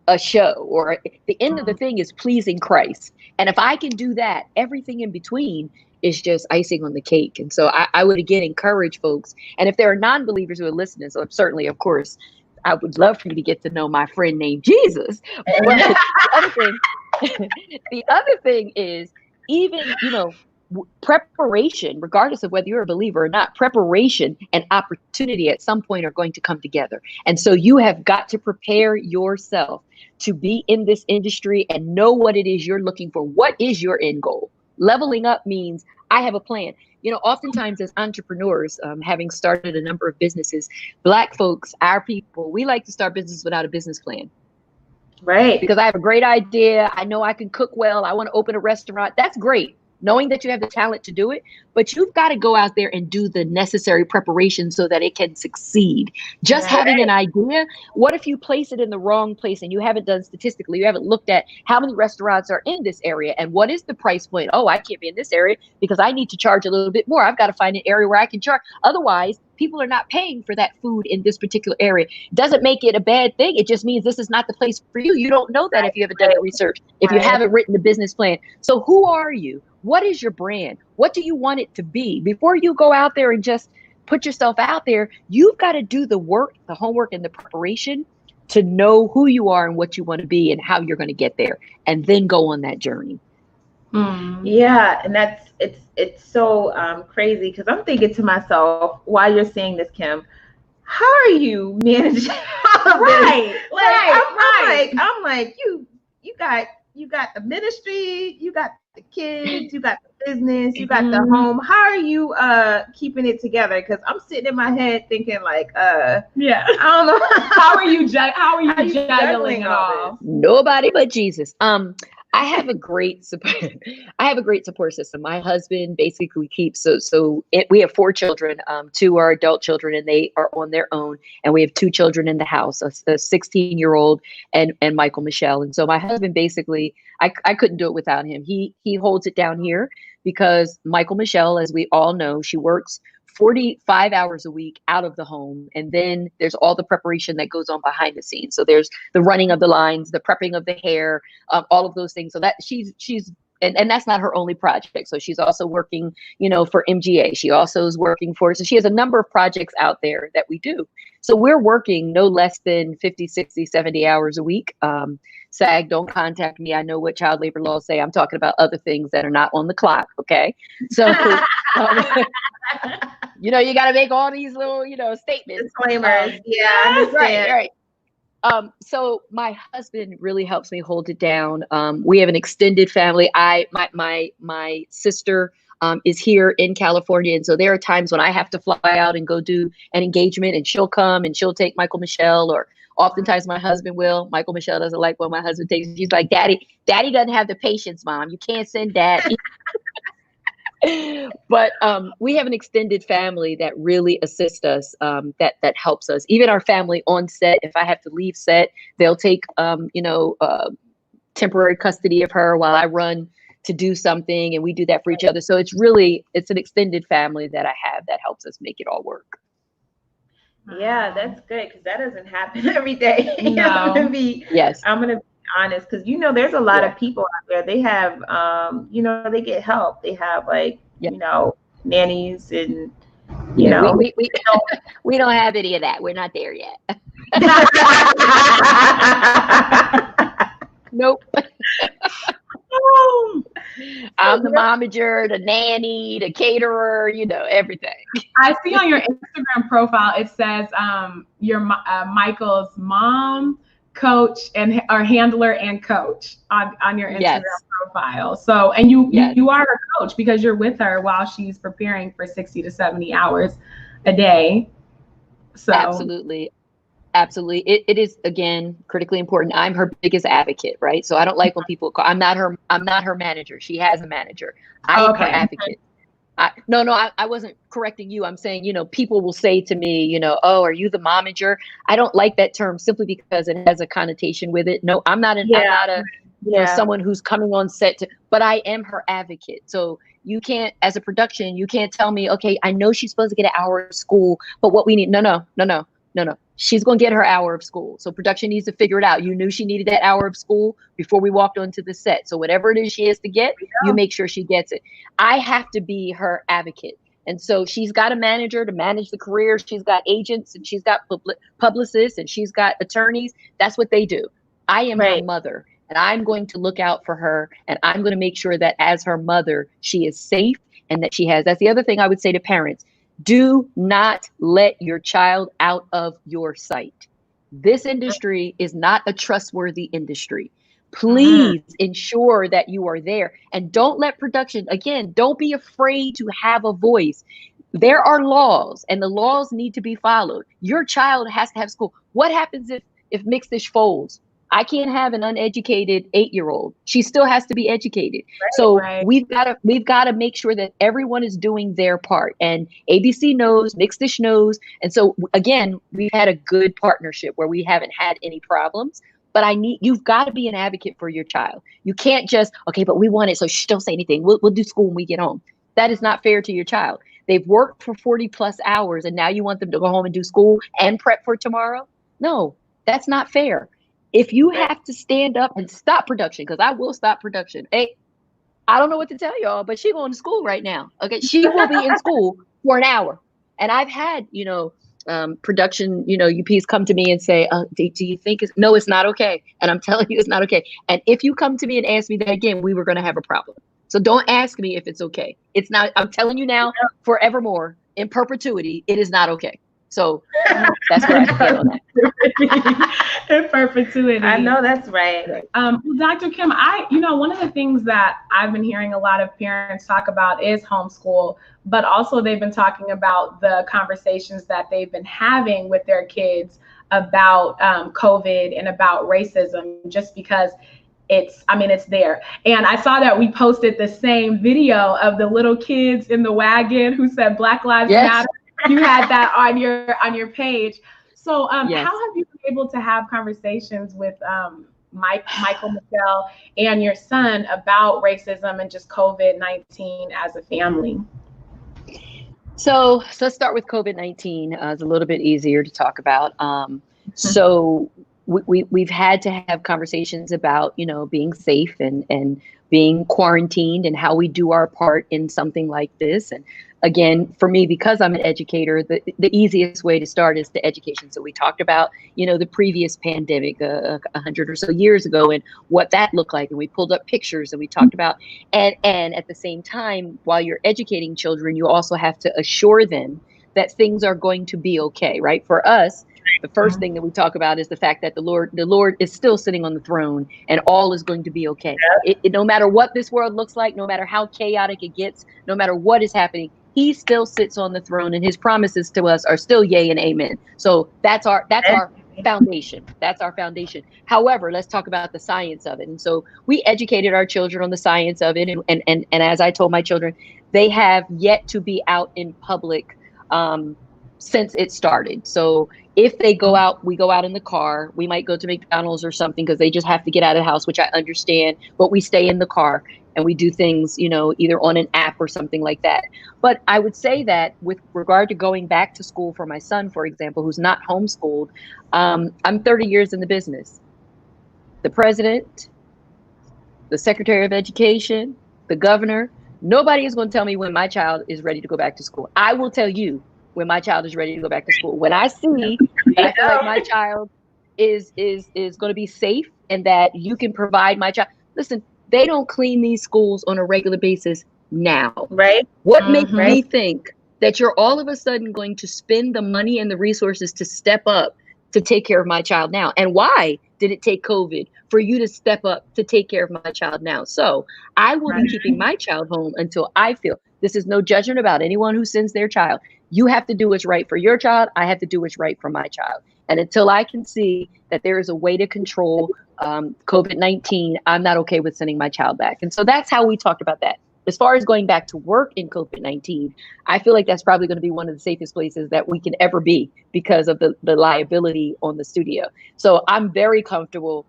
[SPEAKER 4] a show, or the end of the thing is pleasing Christ. And if I can do that, everything in between is just icing on the cake. And so I would again encourage folks. And if there are non-believers who are listening, so certainly, of course, I would love for you to get to know my friend named Jesus. But the other thing is, even, preparation, regardless of whether you're a believer or not, preparation and opportunity at some point are going to come together. And so you have got to prepare yourself to be in this industry and know what it is you're looking for. What is your end goal? Leveling up means I have a plan. Oftentimes as entrepreneurs, having started a number of businesses, Black folks, our people, we like to start business without a business plan.
[SPEAKER 2] Right.
[SPEAKER 4] Because I have a great idea. I know I can cook well. I want to open a restaurant. That's great, knowing that you have the talent to do it, but you've got to go out there and do the necessary preparation so that it can succeed. Just having an idea, what if you place it in the wrong place and you haven't done statistically, you haven't looked at how many restaurants are in this area and what is the price point? Oh, I can't be in this area because I need to charge a little bit more. I've got to find an area where I can charge. Otherwise, people are not paying for that food in this particular area. Doesn't make it a bad thing. It just means this is not the place for you. You don't know that if you haven't done the research, if you haven't written the business plan. So who are you? What is your brand? What do you want it to be? Before you go out there and just put yourself out there, you've got to do the work, the homework, and the preparation to know who you are and what you want to be and how you're going to get there, and then go on that journey.
[SPEAKER 2] Yeah, and it's so crazy, because I'm thinking to myself while you're saying this, Kim, how are you managing all of this? I'm like, you got the ministry, you got the kids, you got the business, you got the home. How are you keeping it together? Because I'm sitting in my head thinking like, I don't know.
[SPEAKER 3] How are you juggling it all?
[SPEAKER 4] Nobody but Jesus. I have a great support system. My husband basically keeps, we have 4 children, 2 are adult children and they are on their own. And we have 2 children in the house, a 16-year-old and Mykal-Michelle. And so my husband basically, I couldn't do it without him. He holds it down here because Mykal-Michelle, as we all know, she works 45 hours a week out of the home. And then there's all the preparation that goes on behind the scenes. So there's the running of the lines, the prepping of the hair, all of those things. So that she's and that's not her only project. So she's also working, for MGA. She also is working so she has a number of projects out there that we do. So we're working no less than 50, 60, 70 hours a week. SAG, don't contact me. I know what child labor laws say. I'm talking about other things that are not on the clock. Okay. So, you got to make all these little, statements.
[SPEAKER 2] Disclaimers. Yeah, I understand.
[SPEAKER 4] Right. So my husband really helps me hold it down. We have an extended family. My sister is here in California. And so there are times when I have to fly out and go do an engagement, and she'll come and she'll take Mykal-Michelle, or oftentimes my husband will. Mykal-Michelle doesn't like when my husband takes. She's like, Daddy doesn't have the patience, Mom. You can't send Daddy. But we have an extended family that really assists us, that helps us. Even our family on set, if I have to leave set, they'll take, temporary custody of her while I run to do something, and we do that for each other. So it's an extended family that I have that helps us make it all work.
[SPEAKER 2] Yeah, that's good, because that doesn't happen every day.
[SPEAKER 3] No.
[SPEAKER 2] I'm gonna be honest, because there's a lot of people out there. They have they get help. They have nannies, and we
[SPEAKER 4] don't have any of that. We're not there yet. Nope. I'm the momager, the nanny, the caterer, everything.
[SPEAKER 3] I see on your Instagram profile, it says you're Mykal's mom, coach, or handler and coach on your Instagram profile. So, and you are her coach because you're with her while she's preparing for 60 to 70 hours a day. So Absolutely. It is, again, critically important. I'm her biggest advocate, right? So I don't like when people call. I'm not her manager. She has a manager. I am her advocate. I wasn't correcting you. I'm saying, people will say to me, oh, are you the momager? I don't like that term simply because it has a connotation with it. No, I'm not someone who's coming on set but I am her advocate. So you can't, as a production, you can't tell me, okay, I know she's supposed to get an hour of school, but what we need, no. She's going to get her hour of school. So production needs to figure it out. You knew she needed that hour of school before we walked onto the set. So whatever it is she has to get, you make sure she gets it. I have to be her advocate. And so she's got a manager to manage the career. She's got agents, and she's got publicists, and she's got attorneys. That's what they do. I am her mother, and I'm going to look out for her, and I'm going to make sure that as her mother, she is safe, and that she has. That's the other thing I would say to parents. Do not let your child out of your sight. This industry is not a trustworthy industry. Please ensure that you are there, and don't let production, again, don't be afraid to have a voice. There are laws, and the laws need to be followed. Your child has to have school. What happens if Mixidish folds? I can't have an uneducated 8-year-old. She still has to be educated. We've got to make sure that everyone is doing their part, and ABC knows, Mixidish knows. And so again, we've had a good partnership where we haven't had any problems, but you've got to be an advocate for your child. You can't just, okay, but we want it, so shh, don't say anything. We'll do school when we get home. That is not fair to your child. They've worked for 40 plus hours, and now you want them to go home and do school and prep for tomorrow? No, that's not fair. If you have to stand up and stop production, because I will stop production. Hey, I don't know what to tell y'all, but she's going to school right now. Okay, she will be in school for an hour. And I've had, production, UPs come to me and say, do you think no, it's not okay. And I'm telling you, it's not okay. And if you come to me and ask me that again, we were going to have a problem. So don't ask me if it's okay. It's not. I'm telling you now, forevermore, in perpetuity, it is not okay. So that's where I stand on that. In perpetuity.
[SPEAKER 2] I know that's right.
[SPEAKER 3] Dr. Kim, one of the things that I've been hearing a lot of parents talk about is homeschool, but also they've been talking about the conversations that they've been having with their kids about COVID and about racism, just because it's there. And I saw that we posted the same video of the little kids in the wagon who said Black Lives Matter. You had that on your page. So how have you been able to have conversations with Mykal-Michelle and your son about racism and just COVID-19 as a family?
[SPEAKER 4] So let's start with COVID-19. It's a little bit easier to talk about. So we've had to have conversations about, being safe and being quarantined and how we do our part in something like this. And again, for me, because I'm an educator, the easiest way to start is the education. So we talked about, the previous pandemic 100 or so years ago and what that looked like. And we pulled up pictures and we talked about, and at the same time, while you're educating children, you also have to assure them that things are going to be okay, right? For us, the first thing that we talk about is the fact that the Lord is still sitting on the throne and all is going to be okay. No matter what this world looks like, no matter how chaotic it gets, no matter what is happening, he still sits on the throne and his promises to us are still yay and amen. So that's our foundation. That's our foundation. However, let's talk about the science of it. And so we educated our children on the science of it. And as I told my children, they have yet to be out in public since it started. So if they go out, we go out in the car. We might go to McDonald's or something because they just have to get out of the house, which I understand, but we stay in the car and we do things, either on an app or something like that. But I would say that with regard to going back to school for my son, for example, who's not homeschooled, I'm 30 years in the business. The president, the secretary of education, the governor, nobody is going to tell me when my child is ready to go back to school. I will tell you when my child is ready to go back to school. When I see that I feel like my child is going to be safe and that you can provide my child. Listen, they don't clean these schools on a regular basis now.
[SPEAKER 2] Right.
[SPEAKER 4] What makes me think that you're all of a sudden going to spend the money and the resources to step up to take care of my child now? And why did it take COVID for you to step up to take care of my child now? So I will be keeping my child home until I feel, this is no judgment about anyone who sends their child. You have to do what's right for your child. I have to do what's right for my child. And until I can see that there is a way to control COVID-19, I'm not okay with sending my child back. And so that's how we talked about that. As far as going back to work in COVID-19, I feel like that's probably going to be one of the safest places that we can ever be because of the liability on the studio. So I'm very comfortable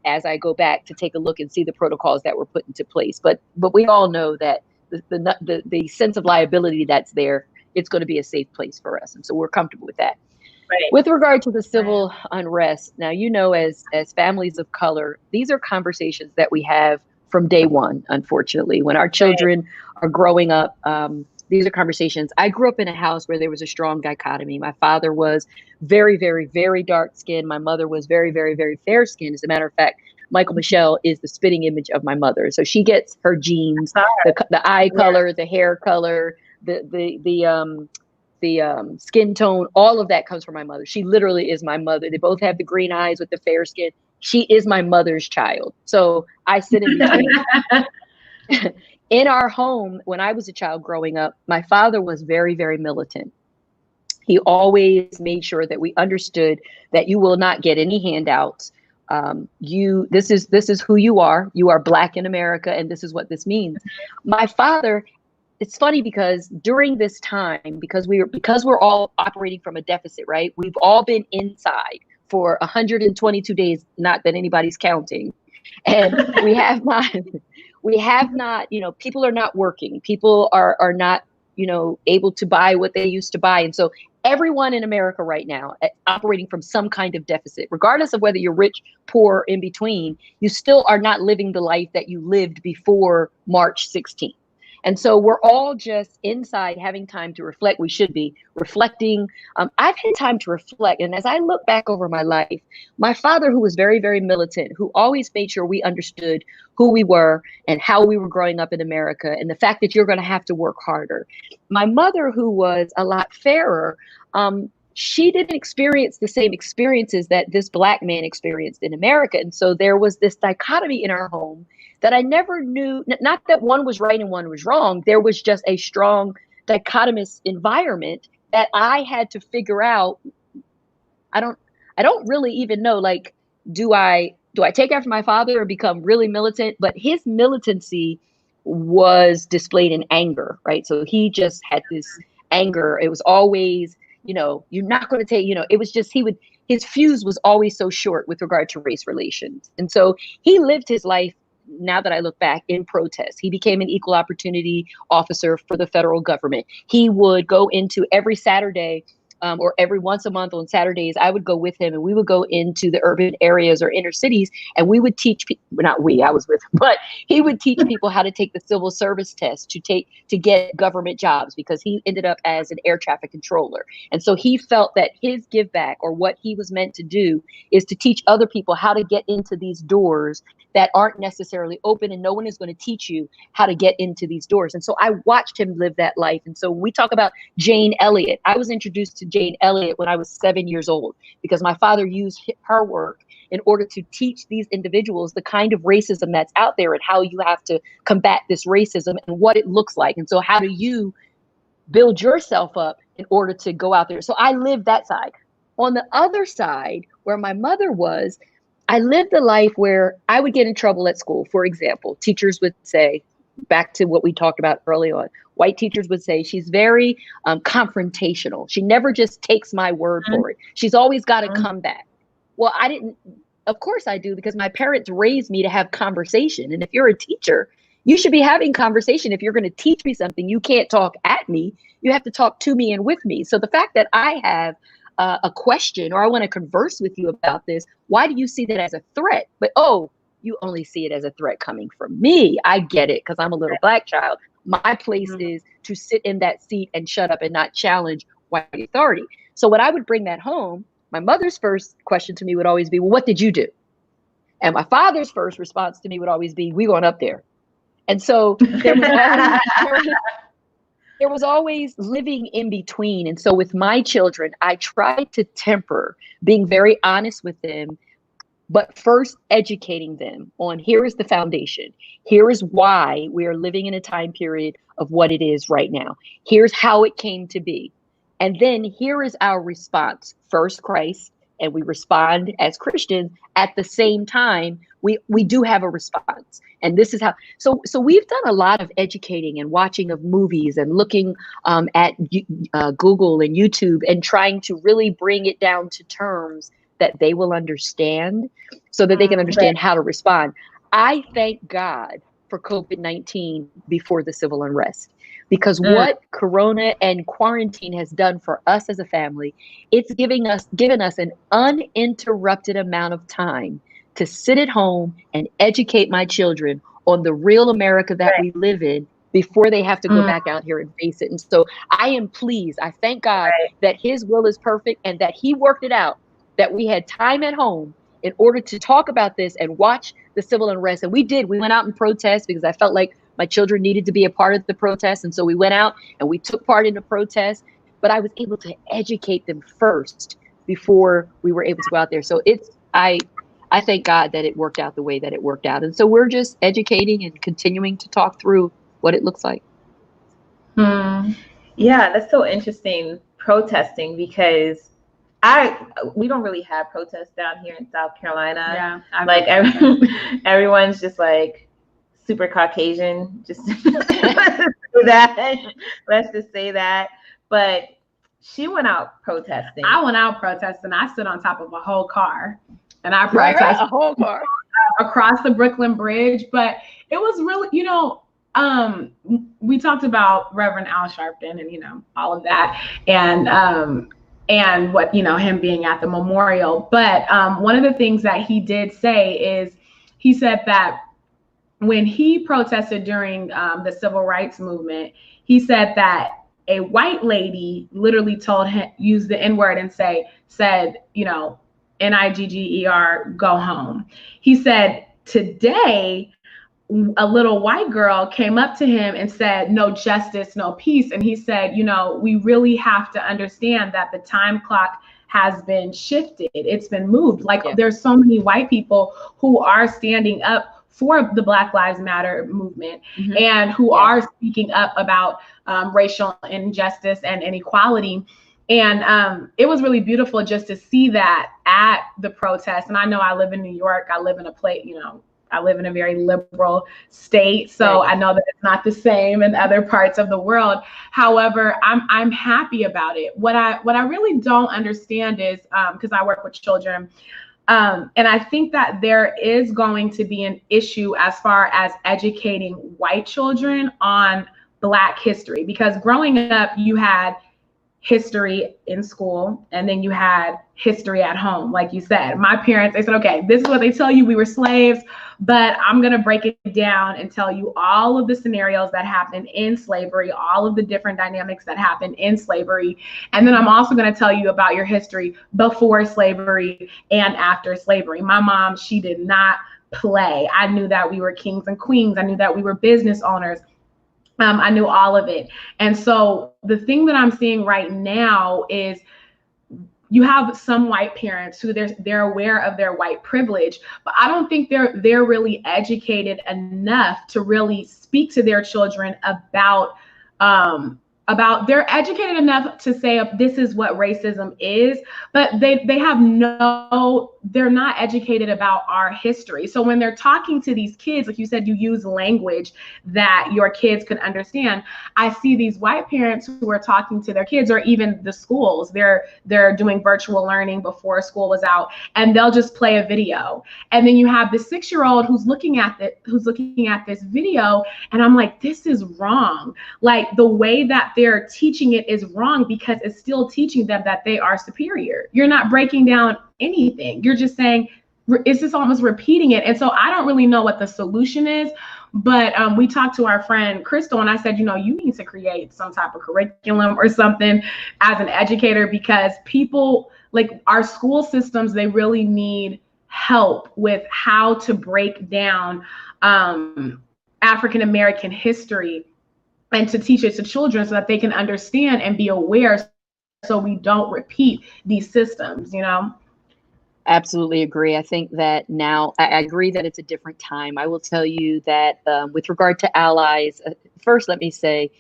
[SPEAKER 4] as I go back to take a look and see the protocols that were put into place. But we all know that the sense of liability that's there, it's going to be a safe place for us. And so we're comfortable with that. Right. With regard to the civil unrest, now, as families of color, these are conversations that we have from day one, unfortunately. When our children are growing up, these are conversations. I grew up in a house where there was a strong dichotomy. My father was very, very, very dark skinned. My mother was very, very, very fair skinned. As a matter of fact, Mykal-Michelle is the spitting image of my mother. So she gets her genes, the eye color, the hair color, the skin tone, all of that comes from my mother. She literally is my mother. They both have the green eyes with the fair skin. She is my mother's child. So I sit in between. In our home, when I was a child growing up, my father was very, very militant. He always made sure that we understood that you will not get any handouts. This is who you are. You are Black in America, and this is what this means. My father, it's funny because during this time, because we're all operating from a deficit, right? We've all been inside for 122 days, not that anybody's counting. And we have not, people are not working. People are not, able to buy what they used to buy. And so everyone in America right now operating from some kind of deficit, regardless of whether you're rich, poor, in between, you still are not living the life that you lived before March 16th. And so we're all just inside having time to reflect. We should be reflecting. I've had time to reflect. And as I look back over my life, my father, who was very, very militant, who always made sure we understood who we were and how we were growing up in America and the fact that you're going to have to work harder. My mother, who was a lot fairer, she didn't experience the same experiences that this Black man experienced in America. And so there was this dichotomy in our home that I never knew, not that one was right and one was wrong. There was just a strong dichotomous environment that I had to figure out. I don't really even know, like, do I take after my father or become really militant? But his militancy was displayed in anger, right? So he just had this anger. It was always, you're not going to take, it was just, his fuse was always so short with regard to race relations. And so he lived his life now that I look back, in protest. He became an equal opportunity officer for the federal government. He would go into every Saturday or every once a month on Saturdays, I would go with him and we would go into the urban areas or inner cities, and we would teach people, not we, I was with him, but he would teach people how to take the civil service test to get government jobs, because he ended up as an air traffic controller. And so he felt that his give back, or what he was meant to do, is to teach other people how to get into these doors that aren't necessarily open, and no one is going to teach you how to get into these doors. And so I watched him live that life. And so when we talk about Jane Elliott, I was introduced to Jane Elliott when I was 7 years old, because my father used her work in order to teach these individuals the kind of racism that's out there and how you have to combat this racism and what it looks like. And so how do you build yourself up in order to go out there? So I lived that side. On the other side, where my mother was, I lived a life where I would get in trouble at school. For example, teachers would say, back to what we talked about early on, white teachers would say, she's very confrontational. She never just takes my word for it. She's always got to come back. Well, I didn't. Of course I do, because my parents raised me to have conversation. And if you're a teacher, you should be having conversation. If you're going to teach me something, you can't talk at me. You have to talk to me and with me. So the fact that I have a question, or I want to converse with you about this, why do you see that as a threat? But, oh, you only see it as a threat coming from me. I get it, because I'm a little Black child. My place is to sit in that seat and shut up and not challenge white authority. So when I would bring that home, my mother's first question to me would always be, well, what did you do? And my father's first response to me would always be, we going up there. And so there was always living in between. And so with my children, I tried to temper being very honest with them, but first educating them on, here is the foundation. Here is why we are living in a time period of what it is right now. Here's how it came to be. And then here is our response. First Christ, and we respond as Christians. At the same time, we do have a response. And this is how, so we've done a lot of educating and watching of movies and looking at Google and YouTube and trying to really bring it down to terms that they will understand, so that they can understand how to respond. I thank God for COVID-19 before the civil unrest, because what Corona and quarantine has done for us as a family, it's given us an uninterrupted amount of time to sit at home and educate my children on the real America that we live in before they have to go back out here and face it. And so I am pleased. I thank God that his will is perfect and that he worked it out, that we had time at home in order to talk about this and watch the civil unrest. And we did. We went out and protest, because I felt like my children needed to be a part of the protest. And so we went out and we took part in the protest. But I was able to educate them first before we were able to go out there. So I thank God that it worked out the way that it worked out. And so we're just educating and continuing to talk through what it looks like.
[SPEAKER 2] Yeah, that's so interesting, protesting, because we don't really have protests down here in South Carolina. Yeah, like everyone's just like super Caucasian. Just let's just say that. But she went out protesting.
[SPEAKER 3] I went out protesting. I stood on top of a whole car, and I protested
[SPEAKER 4] a whole car
[SPEAKER 3] across the Brooklyn Bridge. But it was really, we talked about Reverend Al Sharpton and all of that, and what, him being at the memorial. But one of the things that he did say is, he said that when he protested during the civil rights movement, he said that a white lady literally told him, used the N-word and said, Nigger, go home. He said, today, a little white girl came up to him and said, no justice, no peace. And he said, we really have to understand that the time clock has been shifted. It's been moved. There's so many white people who are standing up for the Black Lives Matter movement and who are speaking up about racial injustice and inequality. And it was really beautiful just to see that at the protest. And I know I live in New York. I live in a place, I live in a very liberal state, so I know that it's not the same in other parts of the world. However, I'm happy about it. What I really don't understand is, because I work with children, And I think that there is going to be an issue as far as educating white children on Black history, because growing up, you had history in school and then you had history at home. Like you said, my parents, they said, okay, this is what they tell you, we were slaves, but I'm going to break it down and tell you all of the scenarios that happened in slavery, all of the different dynamics that happened in slavery. And then I'm also going to tell you about your history before slavery and after slavery. My mom, she did not play. I knew that we were kings and queens. I knew that we were business owners. I knew all of it. And so the thing that I'm seeing right now is you have some white parents who they're aware of their white privilege, but I don't think they're really educated enough to really speak to their children about they're educated enough to say this is what racism is, but they're not educated about our history. So when they're talking to these kids, like you said, you use language that your kids could understand. I see these white parents who are talking to their kids, or even the schools, they're doing virtual learning before school was out, and they'll just play a video. And then you have the 6-year-old who's looking at this video, and I'm like, this is wrong. Like, the way that they're teaching it is wrong, because it's still teaching them that they are superior. You're not breaking down anything. You're just saying, it's just almost repeating it. And so I don't really know what the solution is, but we talked to our friend Crystal, and I said, you need to create some type of curriculum or something as an educator, because people, like our school systems, they really need help with how to break down African American history and to teach it to children so that they can understand and be aware, so we don't repeat these systems,
[SPEAKER 4] Absolutely agree. I think that now, I agree that it's a different time. I will tell you that with regard to allies, first, let me say,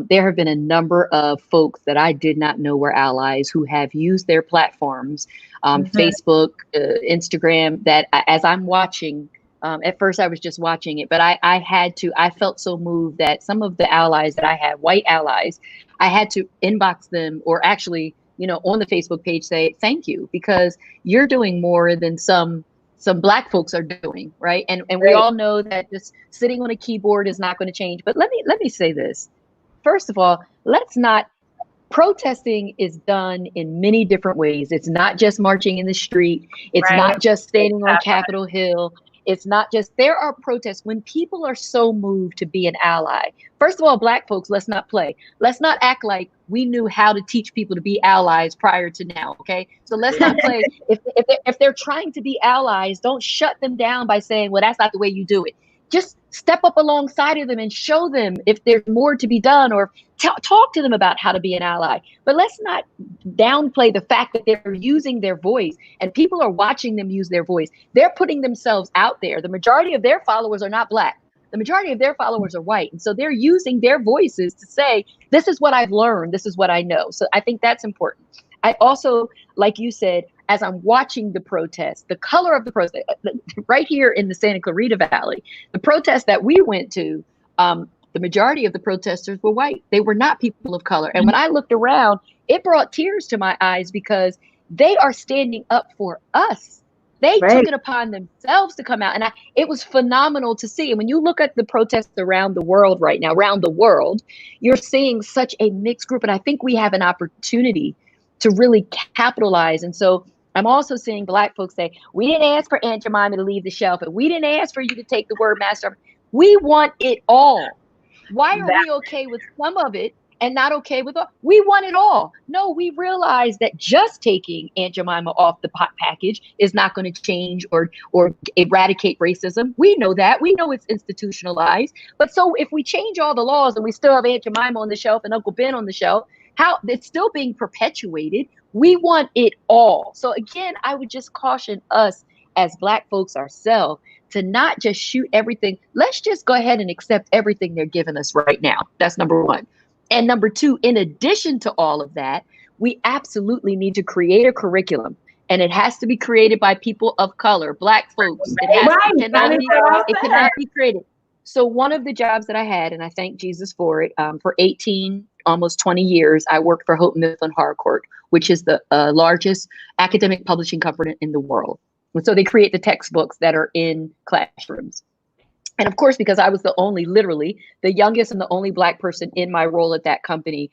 [SPEAKER 4] there have been a number of folks that I did not know were allies who have used their platforms, Facebook, Instagram, that as I'm watching, at first I was just watching it, but I felt so moved that some of the allies that I had, white allies, I had to inbox them, or actually, on the Facebook page, say, thank you, because you're doing more than some Black folks are doing, right? And we all know that just sitting on a keyboard is not going to change. But let me say this. First of all, protesting is done in many different ways. It's not just marching in the street. It's not just standing on Capitol Hill. It's not just, there are protests when people are so moved to be an ally. First of all, Black folks, let's not play. Let's not act like we knew how to teach people to be allies prior to now, okay? So let's not play. If they're trying to be allies, don't shut them down by saying, well, that's not the way you do it. Just step up alongside of them and show them if there's more to be done, or talk to them about how to be an ally. But let's not downplay the fact that they're using their voice and people are watching them use their voice. They're putting themselves out there. The majority of their followers are not Black. The majority of their followers are white. And so they're using their voices to say, this is what I've learned. This is what I know. So I think that's important. I also, like you said, as I'm watching the protest, the color of the protest, right here in the Santa Clarita Valley, the protest that we went to, the majority of the protesters were white. They were not people of color. And when I looked around, it brought tears to my eyes, because they are standing up for us. They took it upon themselves to come out. And it was phenomenal to see. And when you look at the protests around the world right now, around the world, you're seeing such a mixed group. And I think we have an opportunity to really capitalize. And so I'm also seeing Black folks say, we didn't ask for Aunt Jemima to leave the shelf, and we didn't ask for you to take the word master. We want it all. Why are we okay with some of it and not okay with all? We want it all. No, we realize that just taking Aunt Jemima off the pot package is not going to change or eradicate racism. We know that. We know it's institutionalized. But so if we change all the laws and we still have Aunt Jemima on the shelf and Uncle Ben on the shelf, how it's still being perpetuated. We want it all. So again, I would just caution us as Black folks ourselves to not just shoot everything. Let's just go ahead and accept everything they're giving us right now. That's number one. And number two, in addition to all of that, we absolutely need to create a curriculum. And it has to be created by people of color, Black folks. It cannot be created. So one of the jobs that I had, and I thank Jesus for it, for 18, almost 20 years, I worked for Houghton Mifflin Harcourt, which is the largest academic publishing company in the world. And so they create the textbooks that are in classrooms. And of course, because I was literally the youngest and the only Black person in my role at that company,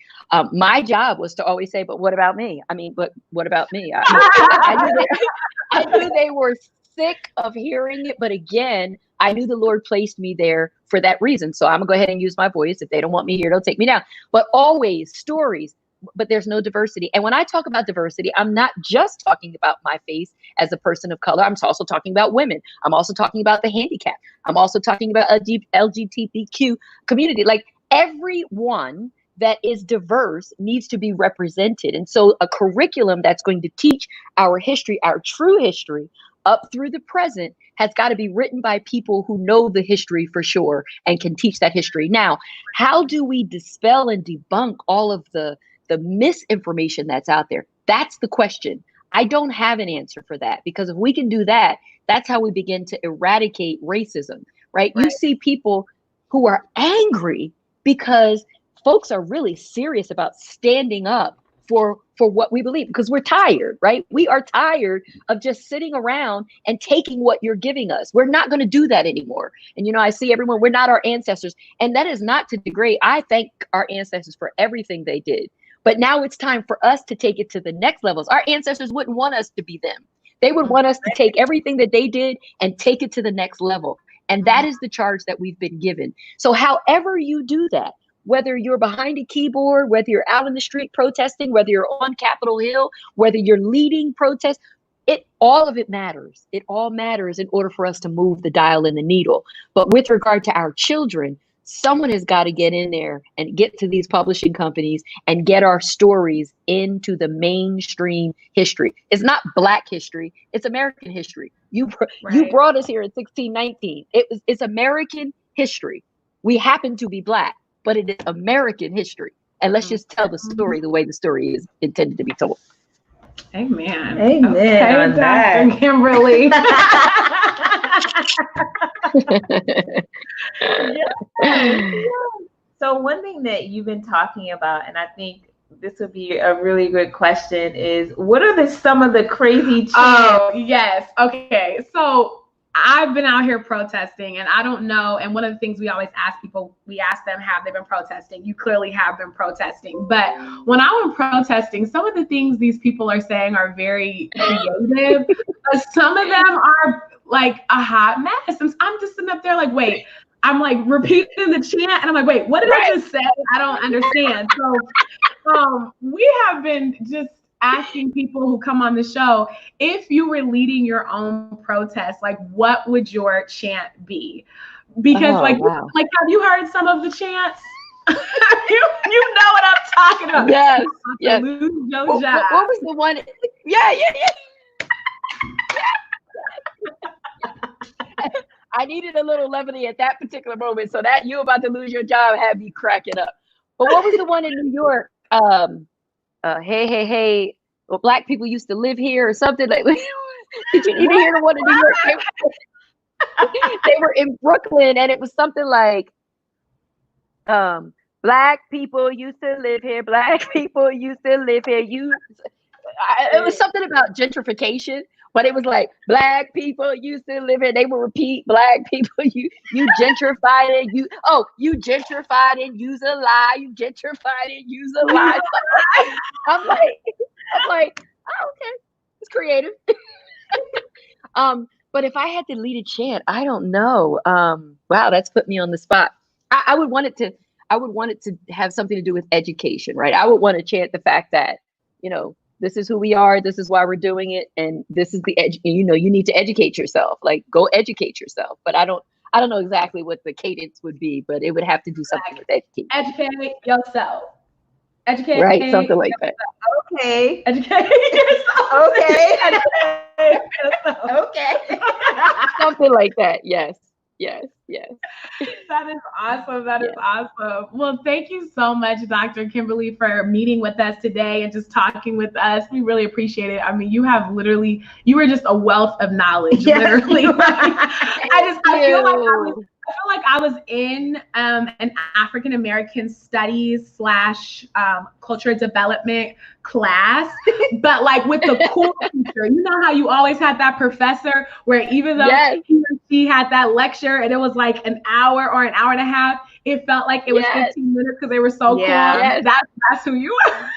[SPEAKER 4] my job was to always say, but what about me? I mean, but what about me? I knew they were sick of hearing it. But again, I knew the Lord placed me there for that reason. So I'm gonna go ahead and use my voice. If they don't want me here, they'll take me down. But always stories. But there's no diversity. And when I talk about diversity, I'm not just talking about my face as a person of color. I'm also talking about women. I'm also talking about the handicapped. I'm also talking about LGBTQ community. Like, everyone that is diverse needs to be represented. And so a curriculum that's going to teach our history, our true history, up through the present, has got to be written by people who know the history for sure and can teach that history. Now, how do we dispel and debunk all of the misinformation that's out there? That's the question. I don't have an answer for that, because if we can do that, that's how we begin to eradicate racism, right? You see people who are angry because folks are really serious about standing up for what we believe, because we're tired, right? We are tired of just sitting around and taking what you're giving us. We're not going to do that anymore. And, I see everyone, we're not our ancestors. And that is not to degrade. I thank our ancestors for everything they did. But now it's time for us to take it to the next levels. Our ancestors wouldn't want us to be them. They would want us to take everything that they did and take it to the next level. And that is the charge that we've been given. So however you do that, whether you're behind a keyboard, whether you're out in the street protesting, whether you're on Capitol Hill, whether you're leading protests, all of it matters. It all matters in order for us to move the dial and the needle. But with regard to our children, someone has got to get in there and get to these publishing companies and get our stories into the mainstream history. It's not Black history. It's American history. You brought us here in 1619. It's American history. We happen to be Black, but it is American history. And let's just tell the story the way the story is intended to be told.
[SPEAKER 3] Amen.
[SPEAKER 2] Amen.
[SPEAKER 3] Okay,
[SPEAKER 2] on
[SPEAKER 3] Dr.
[SPEAKER 2] that.
[SPEAKER 3] Kimberly.
[SPEAKER 2] So one thing that you've been talking about, and I think this would be a really good question, is what are some of the crazy chants?
[SPEAKER 3] Oh, yes. Okay. So I've been out here protesting, and I don't know. And one of the things we always ask people, we ask them, have they been protesting? You clearly have been protesting. But when I went protesting, some of the things these people are saying are very creative. But some of them are like a hot mess. And I'm just sitting up there like, wait, I'm like repeating the chant. And I'm like, wait, what did I just say? I don't understand. So we have been just asking people who come on the show, if you were leading your own protest, like what would your chant be? Because like have you heard some of the chants? you know what I'm talking about.
[SPEAKER 4] Yes. Yes.
[SPEAKER 3] Lose your
[SPEAKER 4] What was the one? Yeah. I needed a little levity at that particular moment, so that you about to lose your job had me cracking up. But what was the one in New York? Hey, well, Black people used to live here or something. Like, did you even hear the one in New York? They were in Brooklyn, and it was something like, Black people used to live here. Black people used to live here. It was something about gentrification, but it was like, Black people used to live here. They would repeat, Black people, you gentrified it. You gentrified and use a lie. You gentrified and use a lie. I'm like, oh, okay, it's creative. But if I had to lead a chant, I don't know. Wow, that's put me on the spot. I would want it to have something to do with education, right? I would want to chant the fact that, this is who we are. This is why we're doing it. And this is you need to educate yourself, like go educate yourself. But I don't know exactly what the cadence would be, but it would have to do something with education.
[SPEAKER 3] Educate yourself. Educate.
[SPEAKER 4] Right. Something like that.
[SPEAKER 3] Okay. Educate yourself.
[SPEAKER 2] Okay.
[SPEAKER 3] Educate yourself.
[SPEAKER 2] Okay.
[SPEAKER 4] Something like that. Yes.
[SPEAKER 3] That is awesome. That is awesome. Well, thank you so much, Dr. Kimberly, for meeting with us today and just talking with us. We really appreciate it. I mean, you were just a wealth of knowledge, literally. I feel like I was in an African American studies / culture development class, but like with the cool teacher. You know how you always had that professor where even though he or she had that lecture and it was like an hour or an hour and a half, it felt like it was 15 minutes because they were so cool. That's who you are.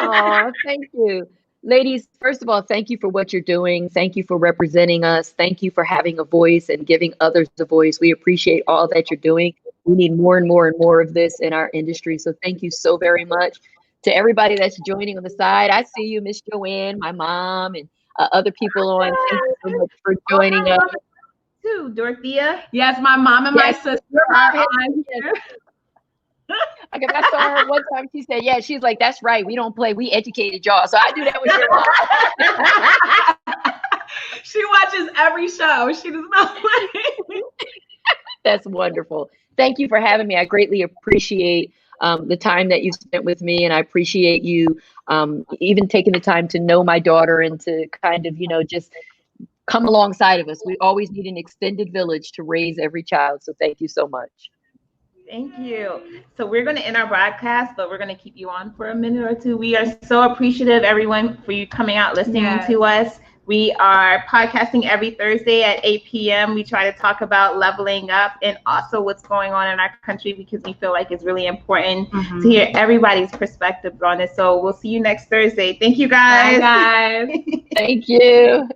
[SPEAKER 4] Oh, thank you. Ladies, first of all, thank you for what you're doing. Thank you for representing us. Thank you for having a voice and giving others a voice. We appreciate all that you're doing. We need more and more and more of this in our industry. So thank you so very much. To everybody that's joining on the side, I see you, Miss Joanne, my mom, and other people on. Thank you so much for joining us.
[SPEAKER 2] Too, Dorothea.
[SPEAKER 3] Yes, my mom and my sister are on here.
[SPEAKER 4] Like if I saw her one time, she said, "Yeah." She's like, "That's right. We don't play. We educated y'all." So I do that with your mom.
[SPEAKER 3] She watches every show. She does not play.
[SPEAKER 4] That's wonderful. Thank you for having me. I greatly appreciate the time that you spent with me, and I appreciate you even taking the time to know my daughter and to kind of, just come alongside of us. We always need an extended village to raise every child. So thank you so much.
[SPEAKER 2] Thank you. So we're going to end our broadcast, but we're going to keep you on for a minute or two. We are so appreciative, everyone, for you coming out, listening to us. We are podcasting every Thursday at 8 p.m. We try to talk about leveling up and also what's going on in our country because we feel like it's really important to hear everybody's perspective on it. So we'll see you next Thursday. Thank you, guys.
[SPEAKER 3] Bye, guys.
[SPEAKER 4] Thank you.